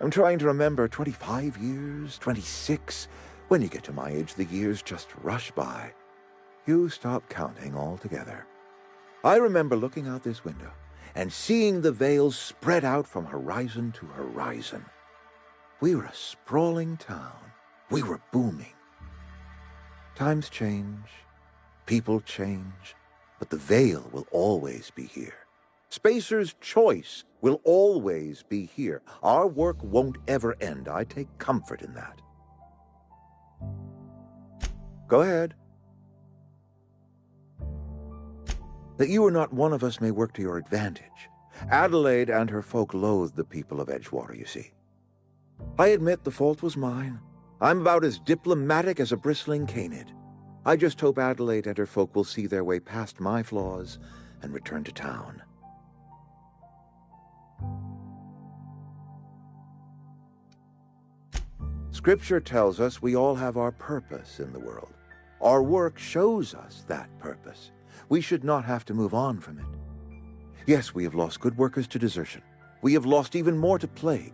I'm trying to remember 25 years, 26. When you get to my age, the years just rush by. You stop counting altogether. I remember looking out this window and seeing the veils spread out from horizon to horizon. We were a sprawling town. We were booming. Times change, people change, but the veil will always be here. Spacer's Choice will always be here. Our work won't ever end. I take comfort in that. Go ahead. That you are not one of us may work to your advantage. Adelaide and her folk loathe the people of Edgewater, you see. I admit the fault was mine. I'm about as diplomatic as a bristling canid. I just hope Adelaide and her folk will see their way past my flaws and return to town. Scripture tells us we all have our purpose in the world. Our work shows us that purpose. We should not have to move on from it. Yes, we have lost good workers to desertion. We have lost even more to plague.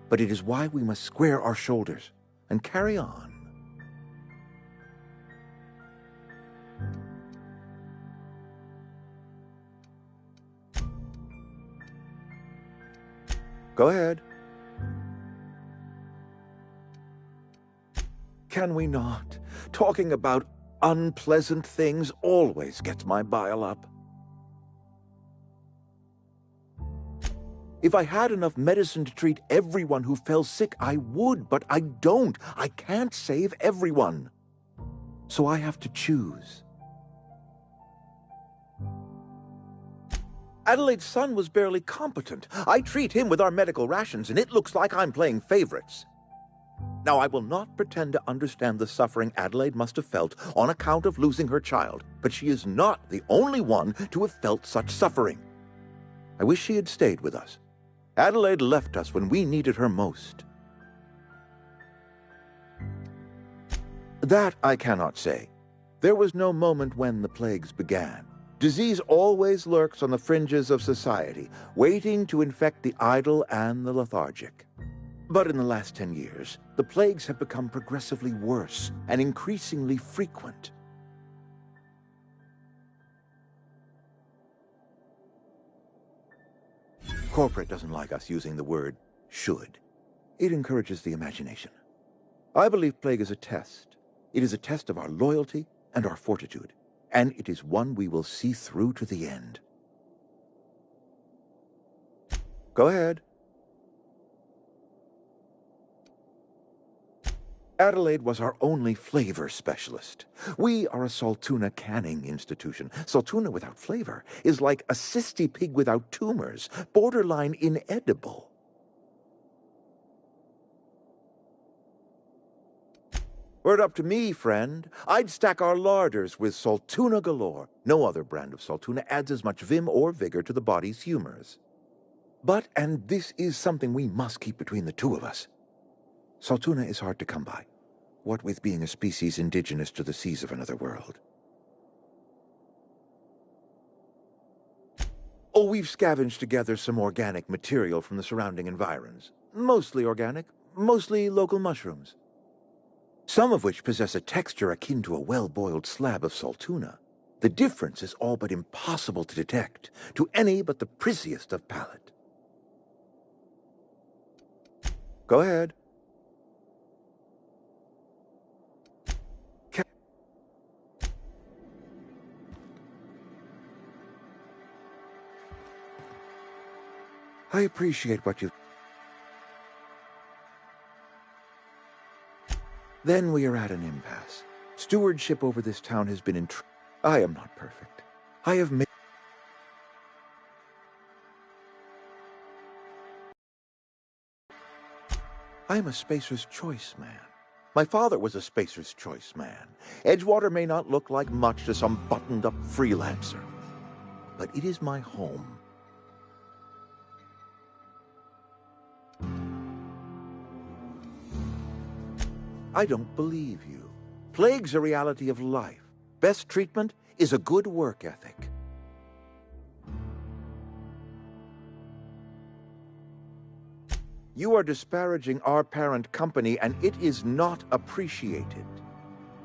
But it is why we must square our shoulders and carry on. Go ahead. Can we not? Talking about unpleasant things always gets my bile up. If I had enough medicine to treat everyone who fell sick, I would, but I don't. I can't save everyone. So I have to choose. Adelaide's son was barely competent. I treat him with our medical rations, and it looks like I'm playing favorites. Now, I will not pretend to understand the suffering Adelaide must have felt on account of losing her child, but she is not the only one to have felt such suffering. I wish she had stayed with us. Adelaide left us when we needed her most. That I cannot say. There was no moment when the plagues began. Disease always lurks on the fringes of society, waiting to infect the idle and the lethargic. But in the last 10 years, the plagues have become progressively worse and increasingly frequent. Corporate doesn't like us using the word should. It encourages the imagination. I believe plague is a test. It is a test of our loyalty and our fortitude, and it is one we will see through to the end. Go ahead. Adelaide was our only flavor specialist. We are a Saltuna canning institution. Saltuna without flavor is like a cysty pig without tumors, borderline inedible. Were it up to me, friend, I'd stack our larders with Saltuna galore. No other brand of Saltuna adds as much vim or vigor to the body's humors. But, and this is something we must keep between the two of us, Saltuna is hard to come by, what with being a species indigenous to the seas of another world. Oh, we've scavenged together some organic material from the surrounding environs. Mostly organic, mostly local mushrooms. Some of which possess a texture akin to a well-boiled slab of Saltuna. The difference is all but impossible to detect to any but the prissiest of palate. Go ahead. I appreciate what you've... Then we are at an impasse. Stewardship over this town has been I am not perfect. I have made... I am a Spacer's Choice man. My father was a Spacer's Choice man. Edgewater may not look like much to some buttoned-up freelancer, but it is my home. I don't believe you. Plague's a reality of life. Best treatment is a good work ethic. You are disparaging our parent company, and it is not appreciated.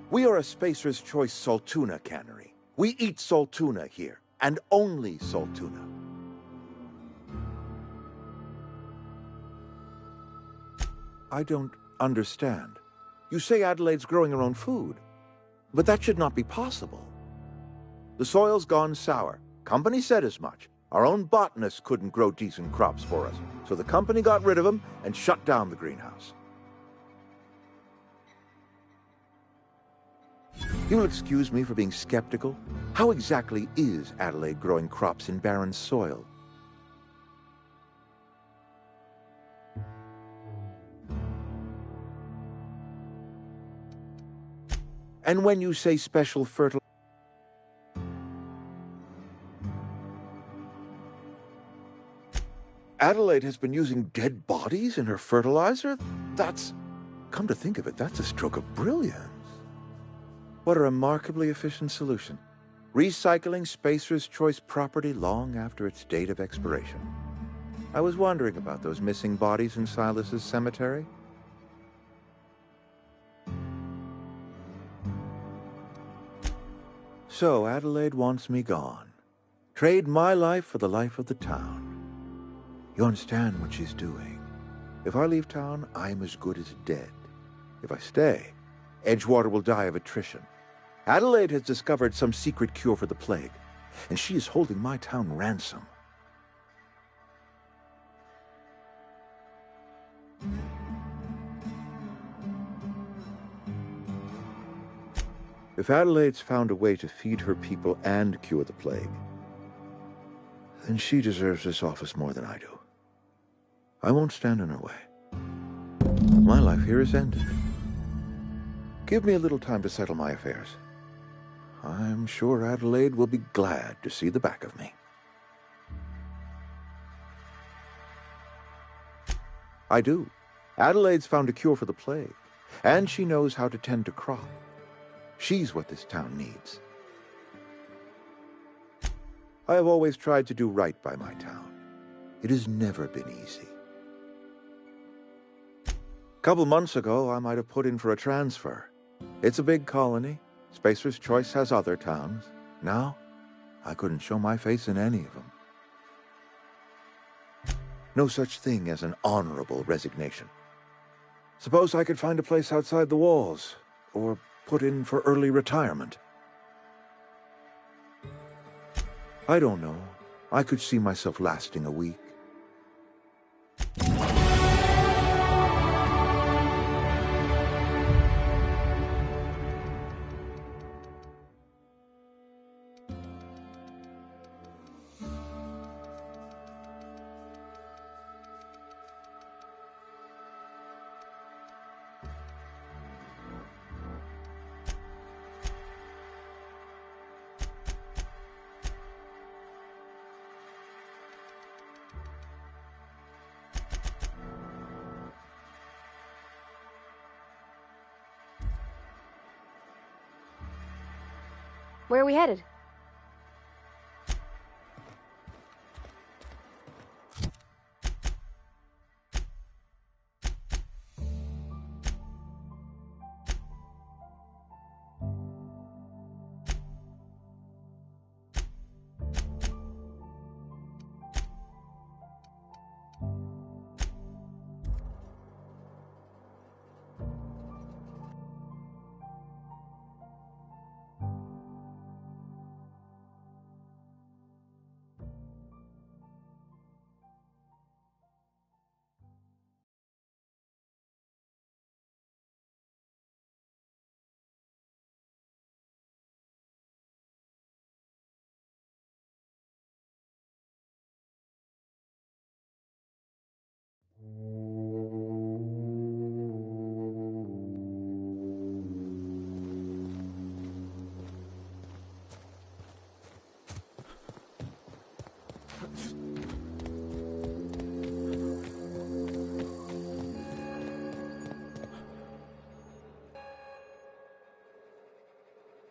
We are a Spacer's Choice Saltuna cannery. We eat Saltuna here, and only Saltuna. I don't understand. You say Adelaide's growing her own food, but that should not be possible. The soil's gone sour. Company said as much. Our own botanists couldn't grow decent crops for us, so the company got rid of them and shut down the greenhouse. You'll excuse me for being skeptical. How exactly is Adelaide growing crops in barren soil? And when you say special fertilizer, Adelaide has been using dead bodies in her fertilizer? That's... Come to think of it, that's a stroke of brilliance. What a remarkably efficient solution. Recycling Spacer's Choice property long after its date of expiration. I was wondering about those missing bodies in Silas's cemetery. So Adelaide wants me gone. Trade my life for the life of the town. You understand what she's doing. If I leave town, I'm as good as dead. If I stay, Edgewater will die of attrition. Adelaide has discovered some secret cure for the plague, and she is holding my town ransom. If Adelaide's found a way to feed her people and cure the plague, then she deserves this office more than I do. I won't stand in her way. My life here is ended. Give me a little time to settle my affairs. I'm sure Adelaide will be glad to see the back of me. I do. Adelaide's found a cure for the plague, and she knows how to tend to crop. She's what this town needs. I have always tried to do right by my town. It has never been easy. A couple months ago, I might have put in for a transfer. It's a big colony. Spacer's Choice has other towns. Now, I couldn't show my face in any of them. No such thing as an honorable resignation. Suppose I could find a place outside the walls, or put in for early retirement. I don't know. I could see myself lasting a week. Where are we headed?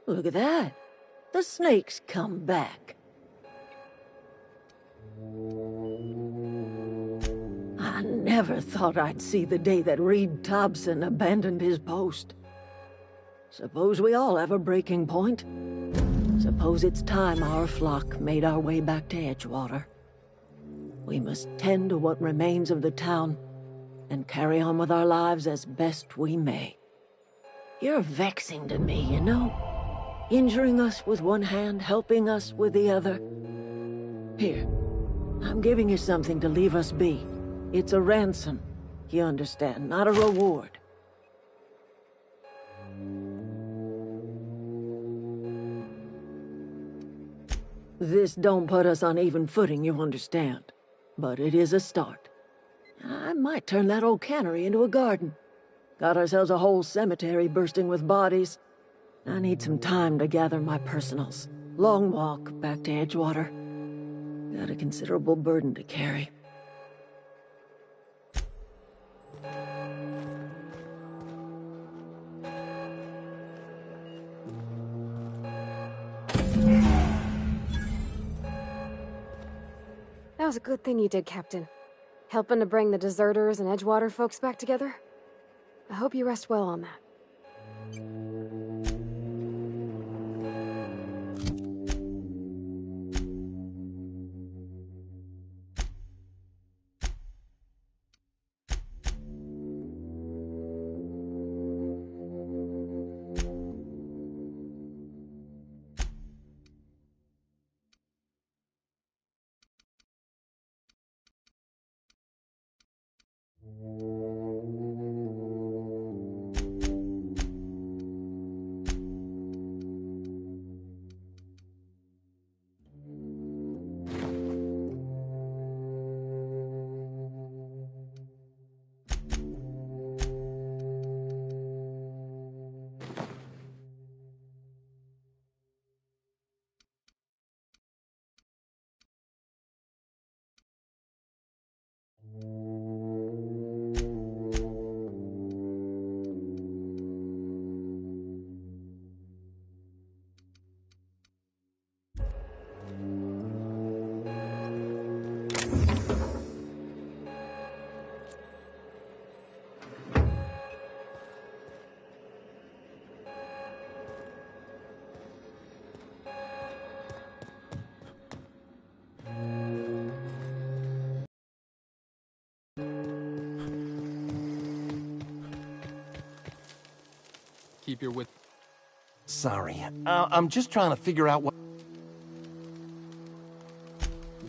Look at that. The snake's come back. I never thought I'd see the day that Reed Thompson abandoned his post. Suppose we all have a breaking point. Suppose it's time our flock made our way back to Edgewater. We must tend to what remains of the town and carry on with our lives as best we may. You're vexing to me, you know? Injuring us with one hand, helping us with the other. Here, I'm giving you something to leave us be. It's a ransom, you understand, not a reward. This don't put us on even footing, you understand. But it is a start. I might turn that old cannery into a garden. Got ourselves a whole cemetery bursting with bodies. I need some time to gather my personals. Long walk back to Edgewater. Got a considerable burden to carry. That was a good thing you did, Captain. Helping to bring the deserters and Edgewater folks back together. I hope you rest well on that. Keep your wit. Sorry, I'm just trying to figure out what...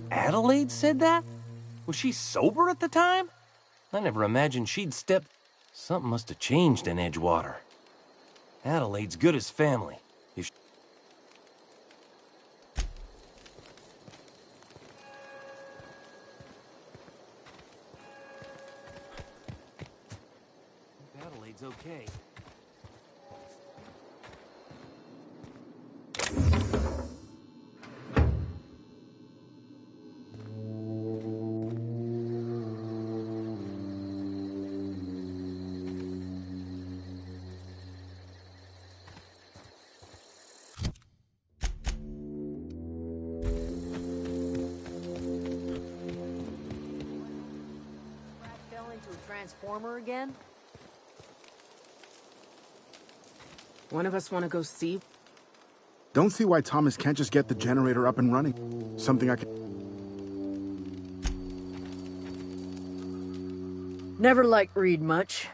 Adelaide said that? Was she sober at the time? I never imagined she'd step... Something must have changed in Edgewater. Adelaide's good as family. If Adelaide's okay. Fell into a transformer again? One of us want to go see? Don't see why Thomas can't just get the generator up and running. Something I can... Never liked Reed much.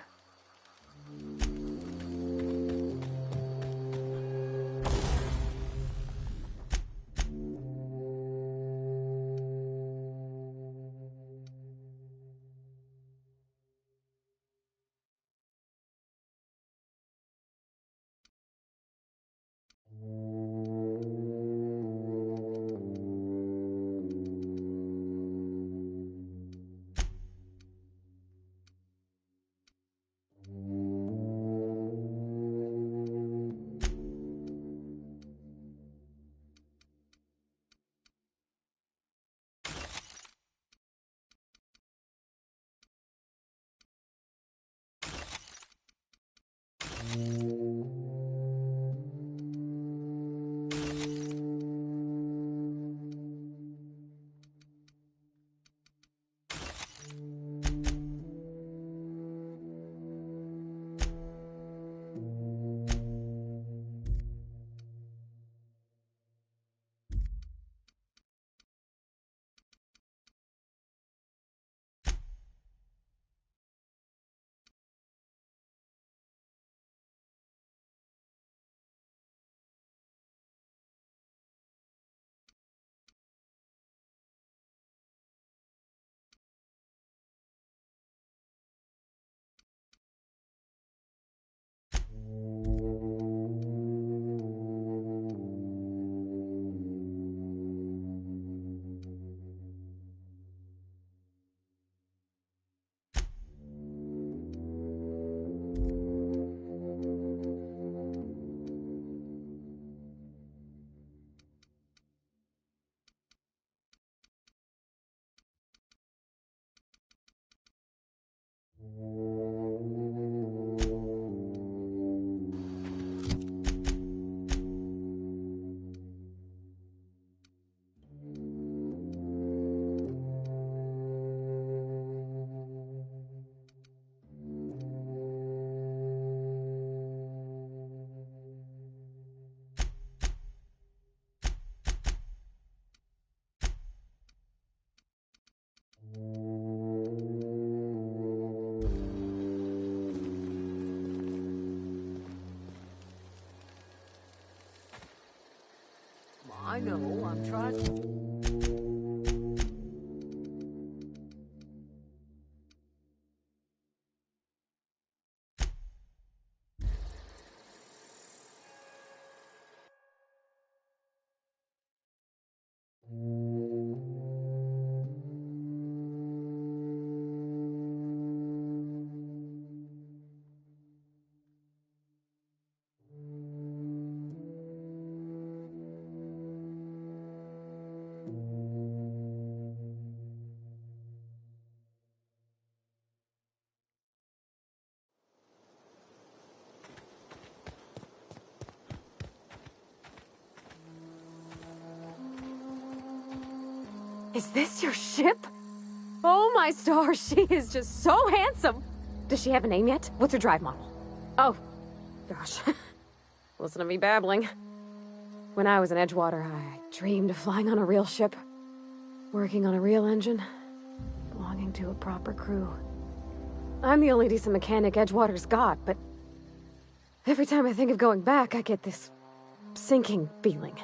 Is this your ship? Oh my stars, she is just so handsome! Does she have a name yet? What's her drive model? Oh, gosh. Listen to me babbling. When I was in Edgewater, I dreamed of flying on a real ship, working on a real engine, belonging to a proper crew. I'm the only decent mechanic Edgewater's got, but every time I think of going back, I get this sinking feeling.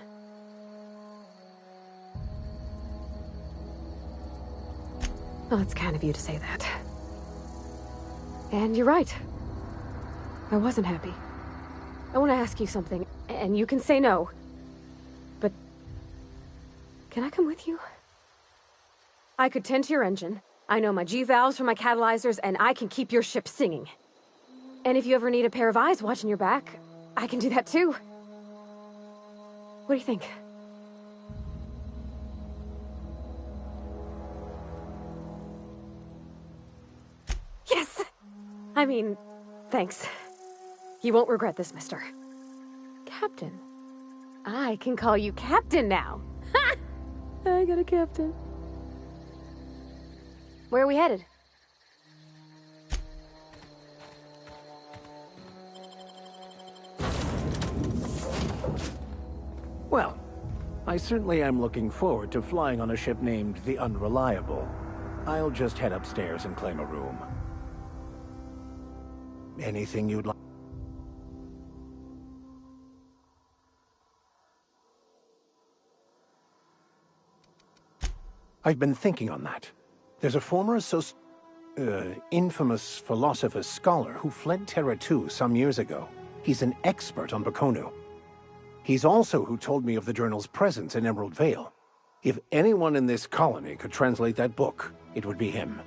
Well, it's kind of you to say that. And you're right. I wasn't happy. I want to ask you something, and you can say no. But can I come with you? I could tend to your engine. I know my G-valves for my catalyzers, and I can keep your ship singing. And if you ever need a pair of eyes watching your back, I can do that too. What do you think? Yes! I mean, thanks. You won't regret this, mister. Captain. I can call you Captain now. Ha! I got a captain. Where are we headed? Well, I certainly am looking forward to flying on a ship named the Unreliable. I'll just head upstairs and claim a room. Anything you'd like? I've been thinking on that. There's a former infamous philosopher scholar who fled Terra 2 some years ago. He's an expert on Bakonu. He's also who told me of the journal's presence in Emerald Vale. If anyone in this colony could translate that book, it would be him.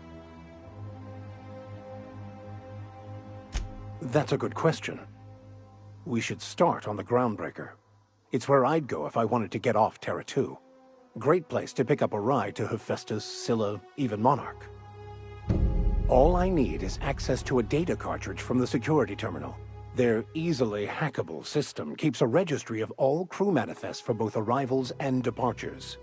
That's a good question. We should start on the Groundbreaker. It's where I'd go if I wanted to get off Terra 2. Great place to pick up a ride to Hephaestus, Scylla, even Monarch. All I need is access to a data cartridge from the security terminal. Their easily hackable system keeps a registry of all crew manifests for both arrivals and departures.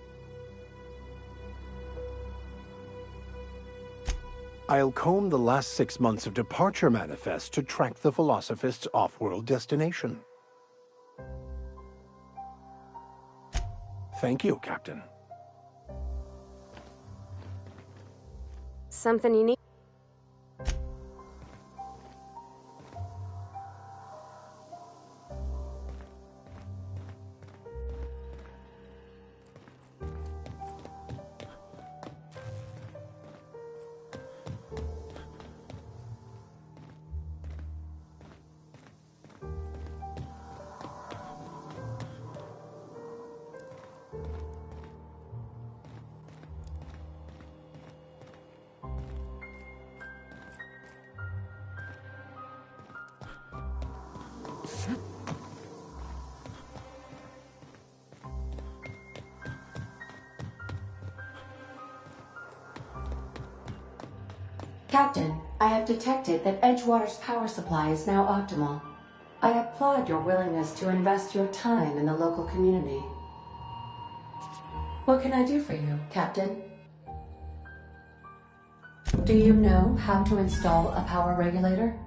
I'll comb the last 6 months of departure manifests to track the Philosophist's off-world destination. Thank you, Captain. Something you need? Captain, I have detected that Edgewater's power supply is now optimal. I applaud your willingness to invest your time in the local community. What can I do for you, Captain? Do you know how to install a power regulator?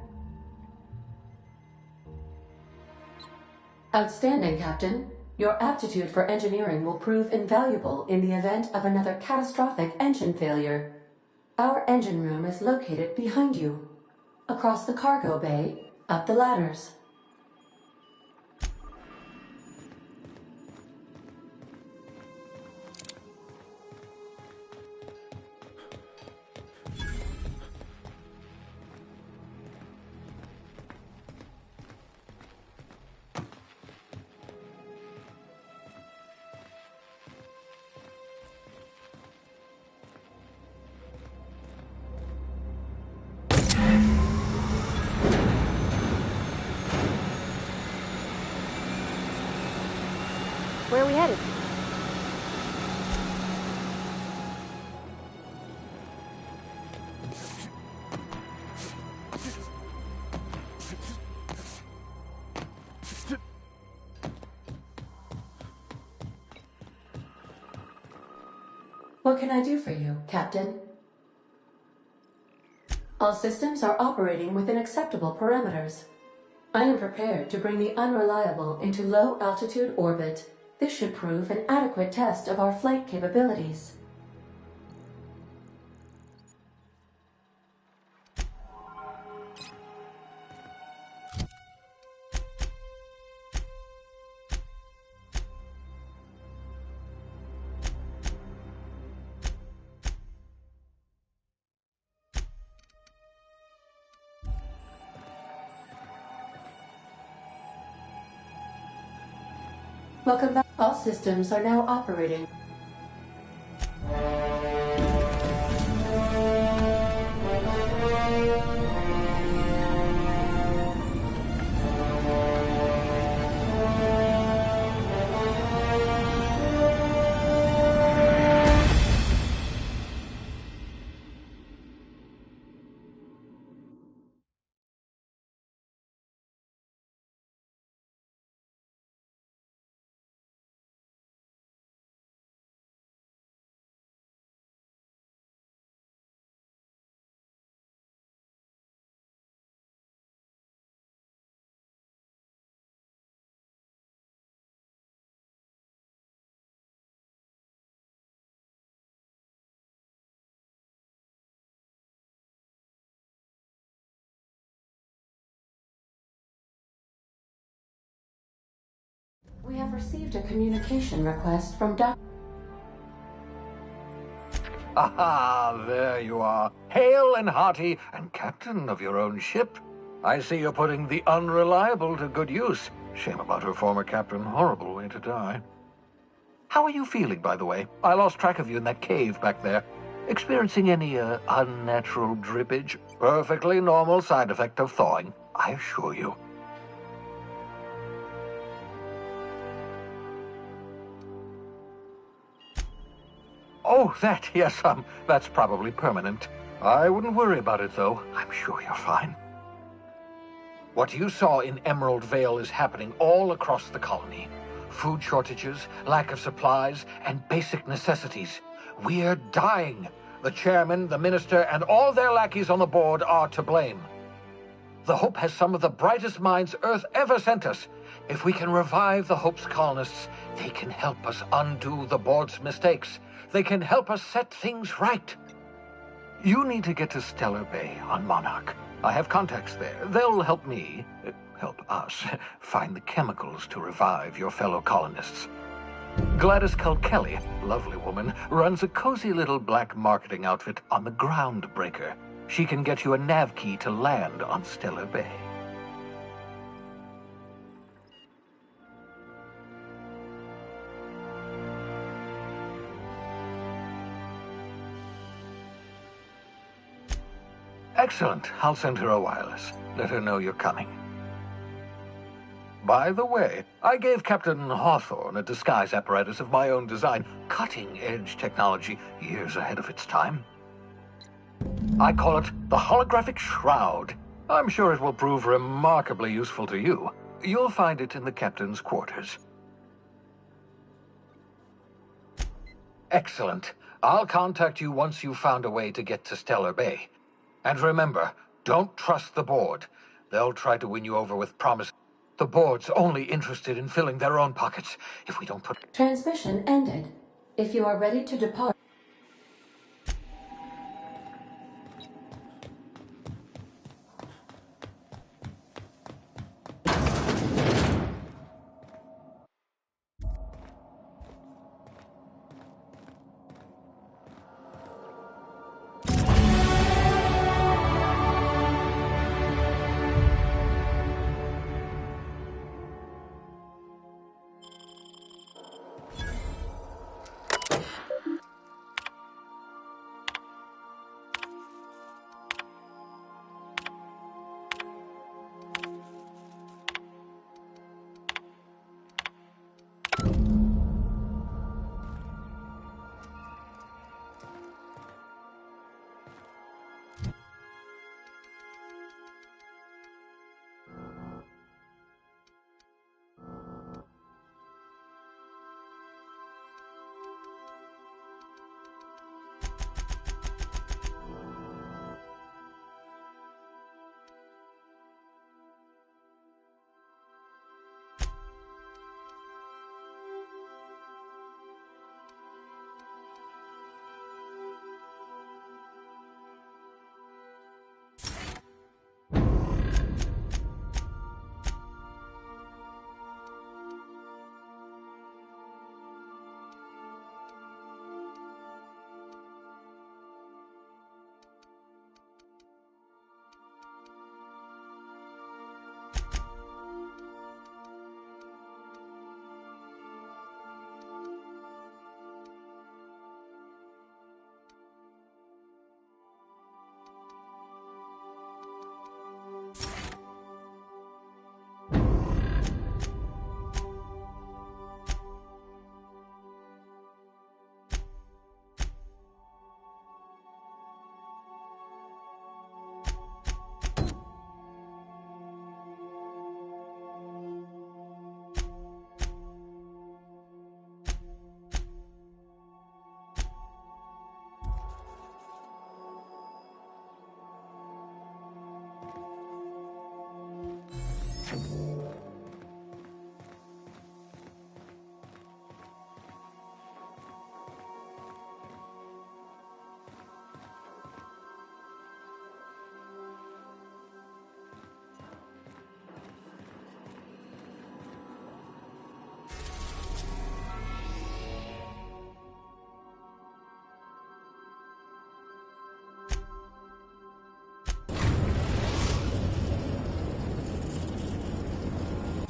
Outstanding, Captain. Your aptitude for engineering will prove invaluable in the event of another catastrophic engine failure. Our engine room is located behind you. Across the cargo bay, up the ladders. Where are we headed? What can I do for you, Captain? All systems are operating within acceptable parameters. I am prepared to bring the unreliable into low-altitude orbit. This should prove an adequate test of our flight capabilities. Welcome back. All systems are now operating. We have received a communication request from Dr. Aha, there you are. Hale and hearty, and captain of your own ship. I see you're putting the unreliable to good use. Shame about her former captain. Horrible way to die. How are you feeling, by the way? I lost track of you in that cave back there. Experiencing any, unnatural drippage? Perfectly normal side effect of thawing, I assure you. Oh, that, yes, that's probably permanent. I wouldn't worry about it, though. I'm sure you're fine. What you saw in Emerald Vale is happening all across the colony. Food shortages, lack of supplies, and basic necessities. We're dying. The chairman, the minister, and all their lackeys on the board are to blame. The Hope has some of the brightest minds Earth ever sent us. If we can revive the Hope's colonists, they can help us undo the board's mistakes. They can help us set things right. You need to get to Stellar Bay on Monarch. I have contacts there. They'll help me, help us, find the chemicals to revive your fellow colonists. Gladys Kelly, lovely woman, runs a cozy little black marketing outfit on the Groundbreaker. She can get you a nav key to land on Stellar Bay. Excellent. I'll send her a wireless. Let her know you're coming. By the way, I gave Captain Hawthorne a disguise apparatus of my own design. Cutting-edge technology, years ahead of its time. I call it the Holographic Shroud. I'm sure it will prove remarkably useful to you. You'll find it in the captain's quarters. Excellent. I'll contact you once you've found a way to get to Stellar Bay. And remember, don't trust the board. They'll try to win you over with promise. The board's only interested in filling their own pockets. If we don't put... Transmission ended. If you are ready to depart...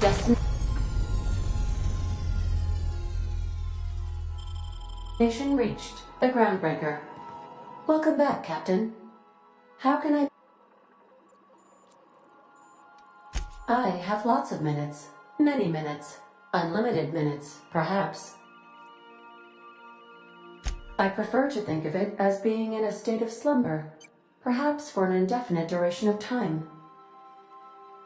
Destination reached. The Groundbreaker. Welcome back, Captain. How can I have lots of minutes. Many minutes. Unlimited minutes, perhaps. I prefer to think of it as being in a state of slumber, perhaps for an indefinite duration of time.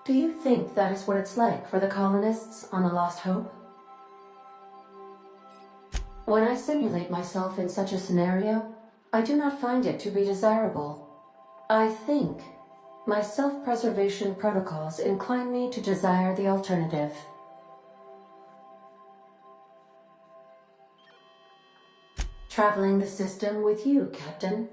Do you think that is what it's like for the colonists on the Lost Hope? When I simulate myself in such a scenario, I do not find it to be desirable. I think my self-preservation protocols incline me to desire the alternative. Traveling the system with you, Captain.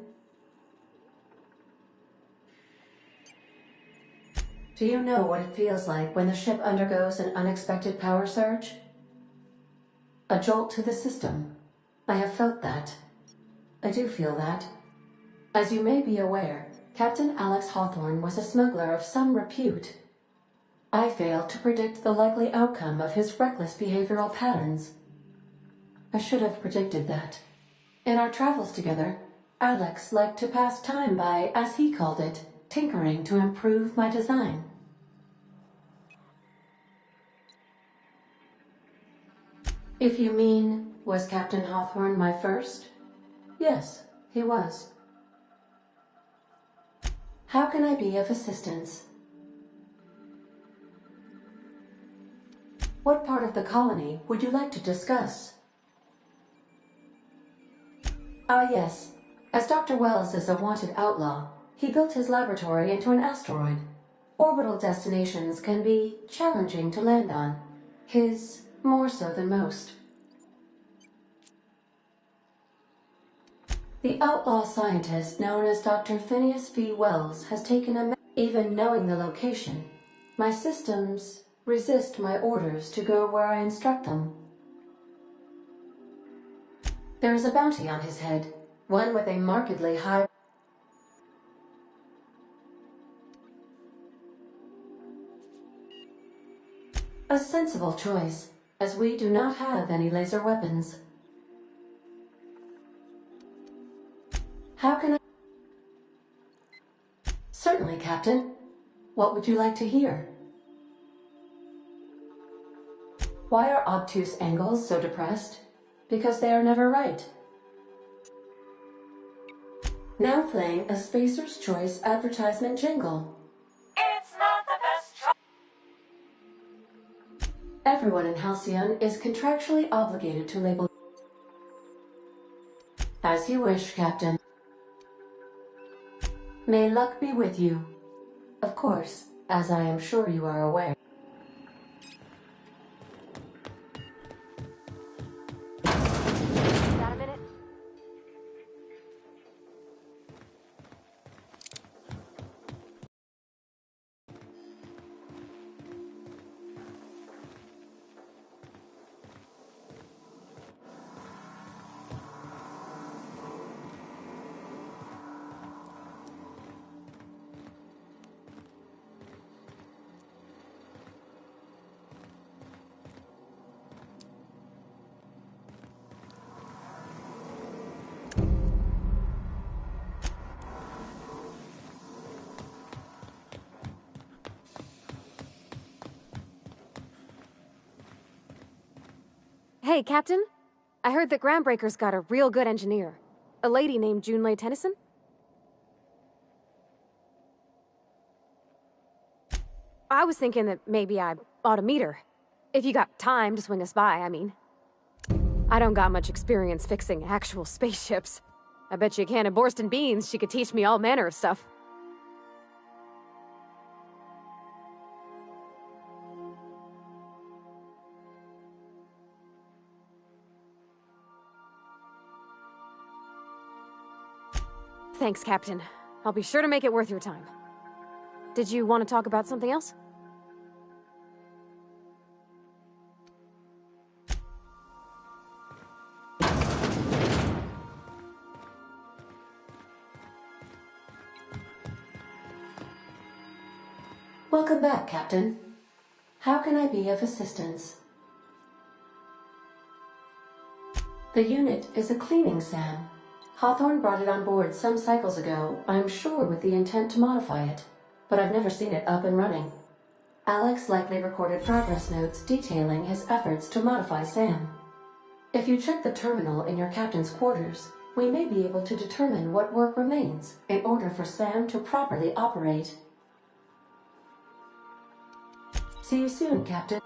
Do you know what it feels like when the ship undergoes an unexpected power surge? A jolt to the system. I have felt that. I do feel that. As you may be aware, Captain Alex Hawthorne was a smuggler of some repute. I failed to predict the likely outcome of his reckless behavioral patterns. I should have predicted that. In our travels together, Alex liked to pass time by, as he called it, tinkering to improve my design. If you mean, was Captain Hawthorne my first? Yes, he was. How can I be of assistance? What part of the colony would you like to discuss? Ah, yes. As Dr. Wells is a wanted outlaw, he built his laboratory into an asteroid. Orbital destinations can be challenging to land on. His more so than most. The outlaw scientist known as Dr. Phineas V. Wells has taken a... Even knowing the location, my systems resist my orders to go where I instruct them. There is a bounty on his head, one with a markedly high... A sensible choice, as we do not have any laser weapons. How can I... Certainly, Captain. What would you like to hear? Why are obtuse angles so depressed? Because they are never right. Now playing a Spacer's Choice advertisement jingle. It's not the best choice. Everyone in Halcyon is contractually obligated to label... As you wish, Captain. May luck be with you. Of course, as I am sure you are aware. Got a minute? Hey, Captain. I heard that Groundbreaker's got a real good engineer. A lady named Junlei Tennyson? I was thinking that maybe I ought to meet her. If you got time to swing us by, I mean. I don't got much experience fixing actual spaceships. I bet you a can of Borston beans she could teach me all manner of stuff. Thanks, Captain. I'll be sure to make it worth your time. Did you want to talk about something else? Welcome back, Captain. How can I be of assistance? The unit is a cleaning SAM. Hawthorne brought it on board some cycles ago, I'm sure with the intent to modify it, but I've never seen it up and running. Alex likely recorded progress notes detailing his efforts to modify SAM. If you check the terminal in your captain's quarters, we may be able to determine what work remains in order for SAM to properly operate. See you soon, Captain.